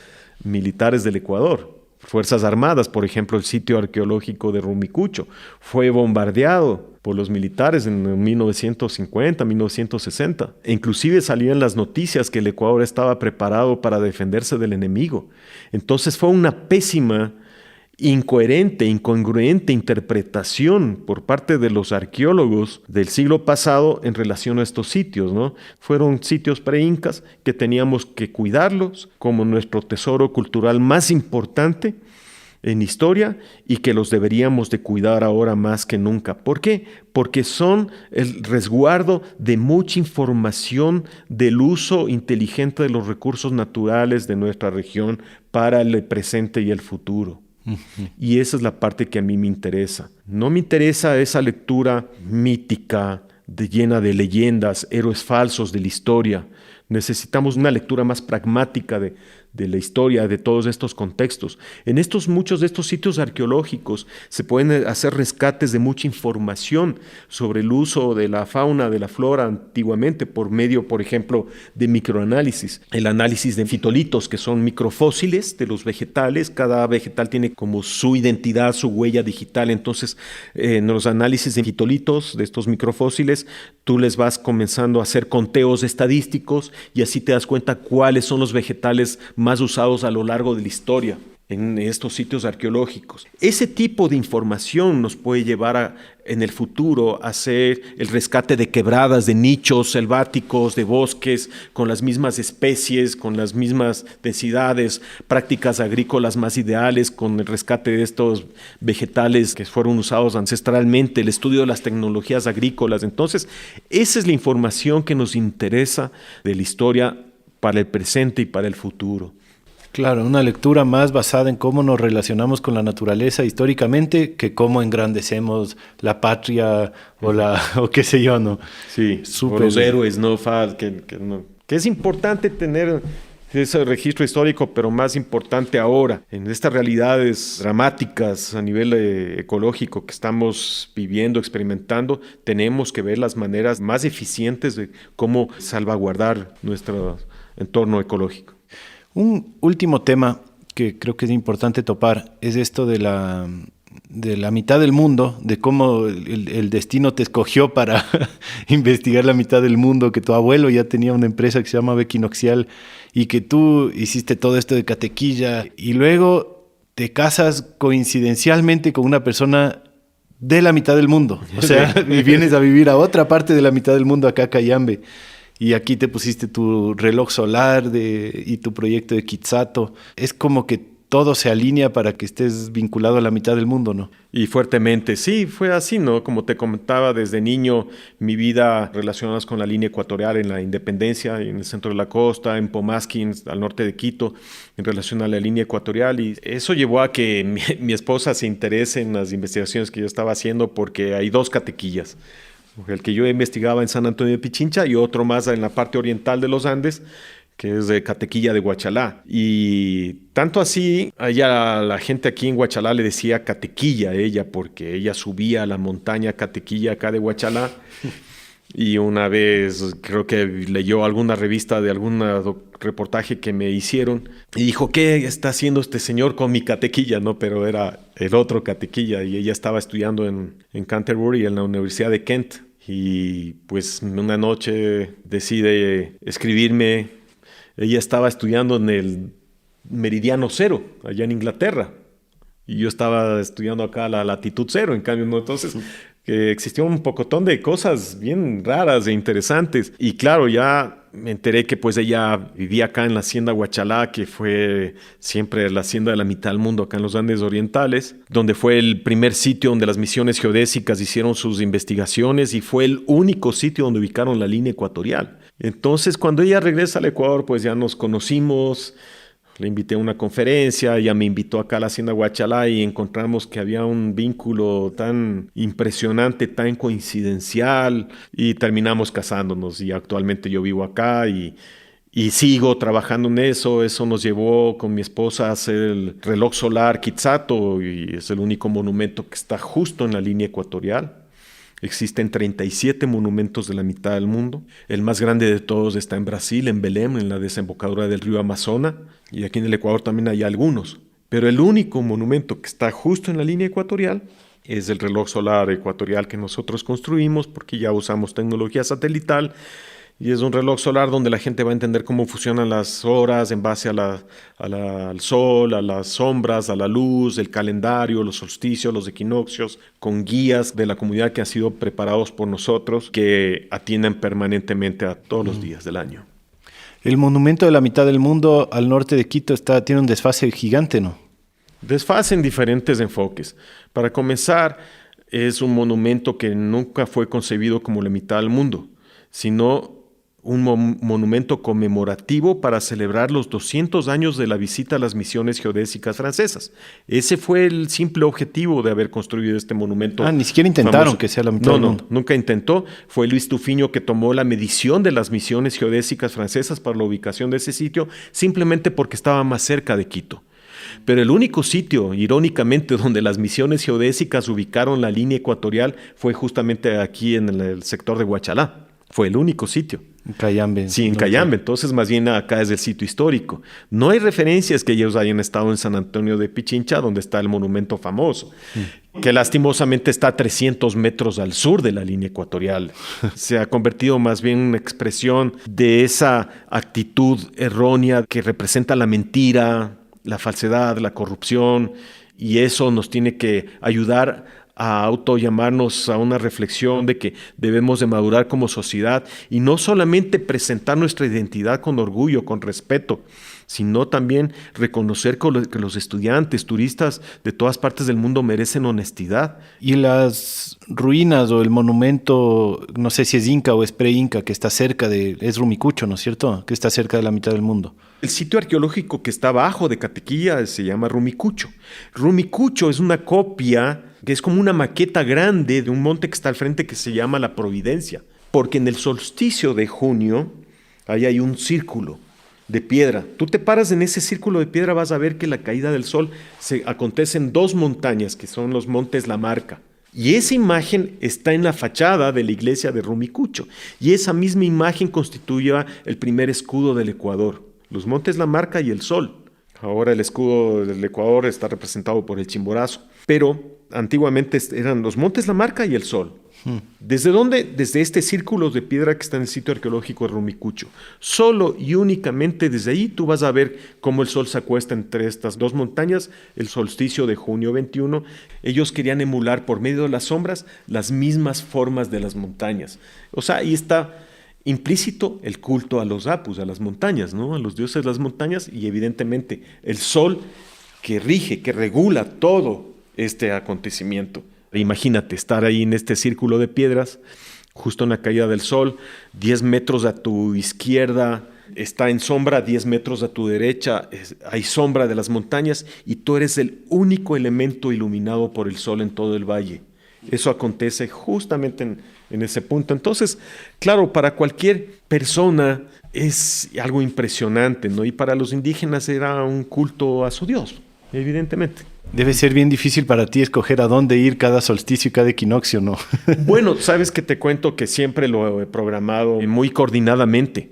[SPEAKER 2] militares del Ecuador. Fuerzas Armadas, por ejemplo, el sitio arqueológico de Rumicucho fue bombardeado por los militares en 1950, 1960. E inclusive salían las noticias que el Ecuador estaba preparado para defenderse del enemigo. Entonces fue una pésima, incoherente, incongruente interpretación por parte de los arqueólogos del siglo pasado en relación a estos sitios, ¿no? Fueron sitios pre-incas que teníamos que cuidarlos como nuestro tesoro cultural más importante en historia y que los deberíamos de cuidar ahora más que nunca. ¿Por qué? Porque son el resguardo de mucha información del uso inteligente de los recursos naturales de nuestra región para el presente y el futuro. Y esa es la parte que a mí me interesa. No me interesa esa lectura mítica, llena de leyendas, héroes falsos de la historia. Necesitamos una lectura más pragmática de la historia, de todos estos contextos. En muchos de estos sitios arqueológicos se pueden hacer rescates de mucha información sobre el uso de la fauna, de la flora antiguamente por medio, por ejemplo, de microanálisis. El análisis de fitolitos, que son microfósiles de los vegetales. Cada vegetal tiene como su identidad, su huella digital. Entonces, en los análisis de fitolitos, de estos microfósiles, tú les vas comenzando a hacer conteos estadísticos y así te das cuenta cuáles son los vegetales más usados a lo largo de la historia en estos sitios arqueológicos. Ese tipo de información nos puede llevar en el futuro a hacer el rescate de quebradas, de nichos selváticos, de bosques, con las mismas especies, con las mismas densidades, prácticas agrícolas más ideales, con el rescate de estos vegetales que fueron usados ancestralmente, el estudio de las tecnologías agrícolas. Entonces, esa es la información que nos interesa de la historia para el presente y para el futuro.
[SPEAKER 1] Claro, una lectura más basada en cómo nos relacionamos con la naturaleza históricamente que cómo engrandecemos la patria o qué sé yo, ¿no?
[SPEAKER 2] Sí, o los héroes, ¿no? Que es importante tener ese registro histórico, pero más importante ahora, en estas realidades dramáticas a nivel ecológico que estamos viviendo, experimentando, tenemos que ver las maneras más eficientes de cómo salvaguardar nuestro entorno ecológico.
[SPEAKER 1] Un último tema que creo que es importante topar es esto de la mitad del mundo, de cómo el destino te escogió para investigar la mitad del mundo, que tu abuelo ya tenía una empresa que se llama Equinoxial y que tú hiciste todo esto de Catequilla y luego te casas coincidencialmente con una persona de la mitad del mundo. O sea, y vienes a vivir a otra parte de la mitad del mundo, acá a Cayambe. Y aquí te pusiste tu reloj solar y tu proyecto de Quitsato. Es como que todo se alinea para que estés vinculado a la mitad del mundo, ¿no?
[SPEAKER 2] Y fuertemente, sí, fue así, ¿no? Como te comentaba, desde niño, mi vida relacionada con la línea ecuatorial en la Independencia, en el centro de la costa, en Pomasquín, al norte de Quito, en relación a la línea ecuatorial. Y eso llevó a que mi esposa se interese en las investigaciones que yo estaba haciendo, porque hay dos catequillas. El que yo investigaba en San Antonio de Pichincha y otro más en la parte oriental de los Andes, que es de Catequilla de Huachalá. Y tanto así, allá la gente aquí en Huachalá le decía Catequilla a ella, porque ella subía a la montaña Catequilla acá de Huachalá. Y una vez creo que leyó alguna revista de algún reportaje que me hicieron y dijo, ¿qué está haciendo este señor con mi Catequilla? ¿No? Pero era el otro Catequilla y ella estaba estudiando en Canterbury, en la Universidad de Kent. Y pues una noche decide escribirme. Ella estaba estudiando en el Meridiano Cero, allá en Inglaterra. Y yo estaba estudiando acá la Latitud Cero, en cambio, ¿no? Entonces, que existió un pocotón de cosas bien raras e interesantes. Y claro, ya me enteré que pues ella vivía acá en la Hacienda Huachalá, que fue siempre la hacienda de la mitad del mundo acá en los Andes Orientales, donde fue el primer sitio donde las misiones geodésicas hicieron sus investigaciones y fue el único sitio donde ubicaron la línea ecuatorial. Entonces, cuando ella regresa al Ecuador, pues ya nos conocimos, le invité a una conferencia, ella me invitó acá a la Hacienda Huachalá y encontramos que había un vínculo tan impresionante, tan coincidencial y terminamos casándonos y actualmente yo vivo acá y sigo trabajando en eso. Eso nos llevó con mi esposa a hacer el reloj solar Quitzato y es el único monumento que está justo en la línea ecuatorial. Existen 37 monumentos de la mitad del mundo. El más grande de todos está en Brasil, en Belém, en la desembocadura del río Amazonas. Y aquí en el Ecuador también hay algunos. Pero el único monumento que está justo en la línea ecuatorial es el reloj solar ecuatorial que nosotros construimos porque ya usamos tecnología satelital. Y es un reloj solar donde la gente va a entender cómo funcionan las horas en base al sol, a las sombras, a la luz, el calendario, los solsticios, los equinoccios, con guías de la comunidad que han sido preparados por nosotros, que atienden permanentemente a todos los días del año.
[SPEAKER 1] El monumento de la mitad del mundo al norte de Quito tiene un desfase gigante, ¿no?
[SPEAKER 2] Desfase en diferentes enfoques. Para comenzar, es un monumento que nunca fue concebido como la mitad del mundo, sino un monumento conmemorativo para celebrar los 200 años de la visita a las misiones geodésicas francesas. Ese fue el simple objetivo de haber construido este monumento.
[SPEAKER 1] Ni siquiera intentaron
[SPEAKER 2] famoso.
[SPEAKER 1] Que sea la mitad del mundo.
[SPEAKER 2] No, nunca intentó. Fue Luis Tufiño que tomó la medición de las misiones geodésicas francesas para la ubicación de ese sitio, simplemente porque estaba más cerca de Quito. Pero el único sitio, irónicamente, donde las misiones geodésicas ubicaron la línea ecuatorial fue justamente aquí en el sector de Huachalá. Fue el único sitio.
[SPEAKER 1] En Cayambe.
[SPEAKER 2] Sí, en Cayambe. Entonces, más bien acá es el sitio histórico. No hay referencias que ellos hayan estado en San Antonio de Pichincha, donde está el monumento famoso, que lastimosamente está a 300 metros al sur de la línea ecuatorial. Se ha convertido más bien en una expresión de esa actitud errónea que representa la mentira, la falsedad, la corrupción, y eso nos tiene que ayudar a autollamarnos a una reflexión de que debemos de madurar como sociedad y no solamente presentar nuestra identidad con orgullo, con respeto, sino también reconocer que los estudiantes, turistas de todas partes del mundo merecen honestidad.
[SPEAKER 1] Y las ruinas o el monumento, no sé si es inca o es pre-inca, que está cerca es Rumicucho, ¿no es cierto? Que está cerca de la mitad del mundo.
[SPEAKER 2] El sitio arqueológico que está abajo de Catequilla se llama Rumicucho. Rumicucho es una copia que es como una maqueta grande de un monte que está al frente que se llama La Providencia, porque en el solsticio de junio ahí hay un círculo de piedra. Tú te paras en ese círculo de piedra, vas a ver que la caída del sol se acontece en dos montañas, que son los montes La Marca. Y esa imagen está en la fachada de la iglesia de Rumicucho. Y esa misma imagen constituye el primer escudo del Ecuador. Los montes La Marca y el sol. Ahora el escudo del Ecuador está representado por el Chimborazo. Pero antiguamente eran los montes La Marca y el sol. ¿Desde dónde? Desde este círculo de piedra que está en el sitio arqueológico de Rumicucho. Solo y únicamente desde ahí tú vas a ver cómo el sol se acuesta entre estas dos montañas, el solsticio de junio 21. Ellos querían emular por medio de las sombras las mismas formas de las montañas. O sea, ahí está implícito el culto a los apus, a las montañas, ¿no? A los dioses de las montañas, y evidentemente el sol que rige, que regula todo este acontecimiento. Imagínate estar ahí en este círculo de piedras, justo en la caída del sol, 10 metros a tu izquierda está en sombra, 10 metros a tu derecha hay sombra de las montañas y tú eres el único elemento iluminado por el sol en todo el valle. Eso acontece justamente en ese punto. Entonces, claro, para cualquier persona es algo impresionante, ¿no? Y para los indígenas era un culto a su Dios, evidentemente.
[SPEAKER 1] Debe ser bien difícil para ti escoger a dónde ir cada solsticio y cada equinoccio, ¿no?
[SPEAKER 2] Bueno, sabes que te cuento que siempre lo he programado muy coordinadamente,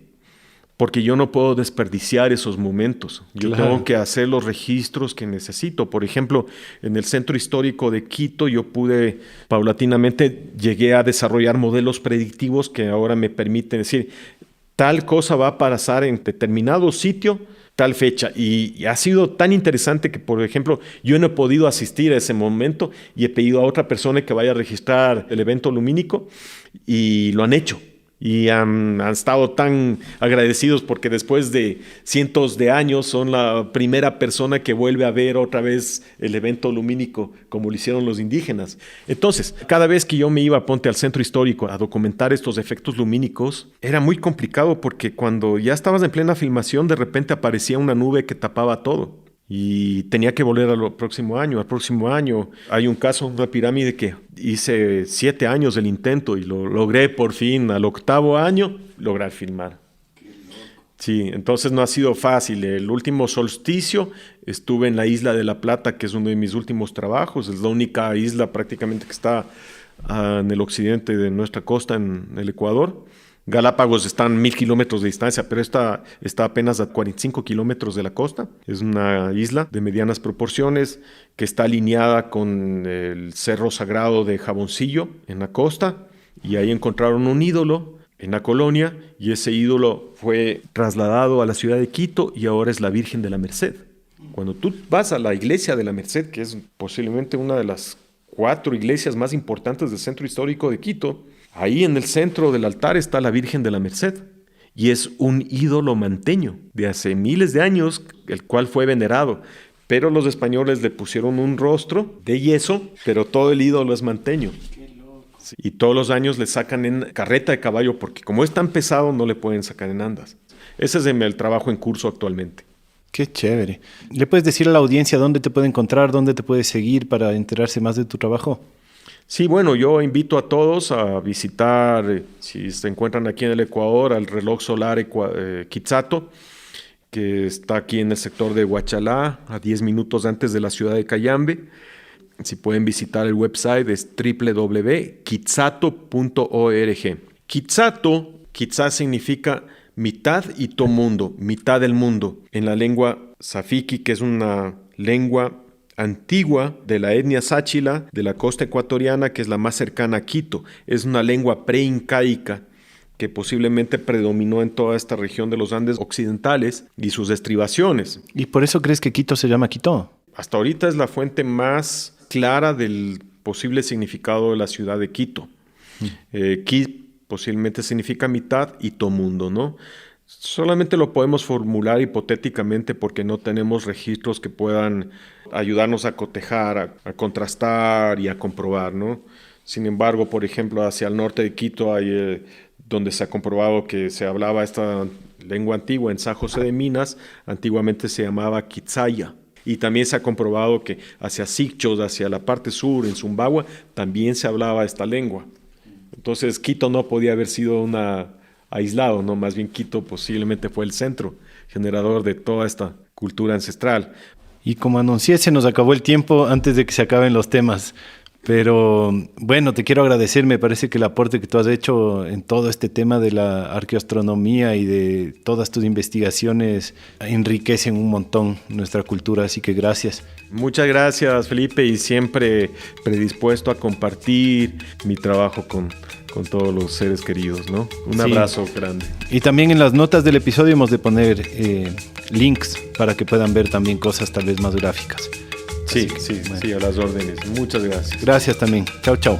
[SPEAKER 2] porque yo no puedo desperdiciar esos momentos. Yo tengo que hacer los registros que necesito. Por ejemplo, en el Centro Histórico de Quito yo pude, paulatinamente, llegué a desarrollar modelos predictivos que ahora me permiten decir, tal cosa va a pasar en determinado sitio, tal fecha. Y ha sido tan interesante que, por ejemplo, yo no he podido asistir a ese momento y he pedido a otra persona que vaya a registrar el evento lumínico y lo han hecho. Y han estado tan agradecidos porque después de cientos de años son la primera persona que vuelve a ver otra vez el evento lumínico como lo hicieron los indígenas. Entonces, cada vez que yo me iba, ponte al centro histórico a documentar estos efectos lumínicos, era muy complicado porque cuando ya estabas en plena filmación, de repente aparecía una nube que tapaba todo. Y tenía que volver al próximo año. Al próximo año hay un caso, una pirámide que hice 7 años del intento y lo logré por fin al 8º año lograr filmar. Sí, entonces no ha sido fácil. El último solsticio estuve en la isla de La Plata, que es uno de mis últimos trabajos. Es la única isla prácticamente que está en el occidente de nuestra costa, en el Ecuador. Galápagos están 1000 kilómetros de distancia, pero esta está apenas a 45 kilómetros de la costa. Es una isla de medianas proporciones que está alineada con el Cerro Sagrado de Jaboncillo en la costa. Y ahí encontraron un ídolo en la colonia y ese ídolo fue trasladado a la ciudad de Quito y ahora es la Virgen de la Merced. Cuando tú vas a la iglesia de la Merced, que es posiblemente una de las 4 iglesias más importantes del centro histórico de Quito, ahí en el centro del altar está la Virgen de la Merced y es un ídolo manteño de hace miles de años, el cual fue venerado. Pero los españoles le pusieron un rostro de yeso, pero todo el ídolo es manteño. Sí. Y todos los años le sacan en carreta de caballo porque como es tan pesado no le pueden sacar en andas. Ese es el trabajo en curso actualmente.
[SPEAKER 1] Qué chévere. ¿Le puedes decir a la audiencia dónde te puede encontrar, dónde te puede seguir para enterarse más de tu trabajo?
[SPEAKER 2] Sí, bueno, yo invito a todos a visitar, si se encuentran aquí en el Ecuador, al reloj solar Quitsato, que está aquí en el sector de Huachalá, a 10 minutos antes de la ciudad de Cayambe. Si pueden visitar el website es www.quitsato.org. Quitsa significa mitad y tomundo, mitad del mundo, en la lengua safiki, que es una lengua antigua de la etnia sáchila de la costa ecuatoriana, que es la más cercana a Quito. Es una lengua preincaica que posiblemente predominó en toda esta región de los Andes occidentales y sus estribaciones.
[SPEAKER 1] ¿Y por eso crees que Quito se llama Quito?
[SPEAKER 2] Hasta ahorita es la fuente más clara del posible significado de la ciudad de Quito. Quit posiblemente significa mitad y tomundo, ¿no? Solamente lo podemos formular hipotéticamente porque no tenemos registros que puedan ayudarnos a cotejar, a contrastar y a comprobar, ¿no? Sin embargo, por ejemplo, hacia el norte de Quito hay donde se ha comprobado que se hablaba esta lengua antigua en San José de Minas, antiguamente se llamaba Quitsaya. Y también se ha comprobado que hacia Sicchos, hacia la parte sur, en Zumbagua, también se hablaba esta lengua. Entonces Quito no podía haber sido aislado, ¿no? Más bien Quito posiblemente fue el centro generador de toda esta cultura ancestral.
[SPEAKER 1] Y como anuncié, se nos acabó el tiempo antes de que se acaben los temas. Pero bueno, te quiero agradecer, me parece que el aporte que tú has hecho en todo este tema de la arqueoastronomía y de todas tus investigaciones enriquecen un montón nuestra cultura, así que gracias.
[SPEAKER 2] Muchas gracias, Felipe, y siempre predispuesto a compartir mi trabajo con todos los seres queridos, ¿no? Un abrazo grande.
[SPEAKER 1] Y también en las notas del episodio hemos de poner links para que puedan ver también cosas tal vez más gráficas.
[SPEAKER 2] Sí, a las órdenes. Muchas gracias.
[SPEAKER 1] Gracias también. Chao, chao.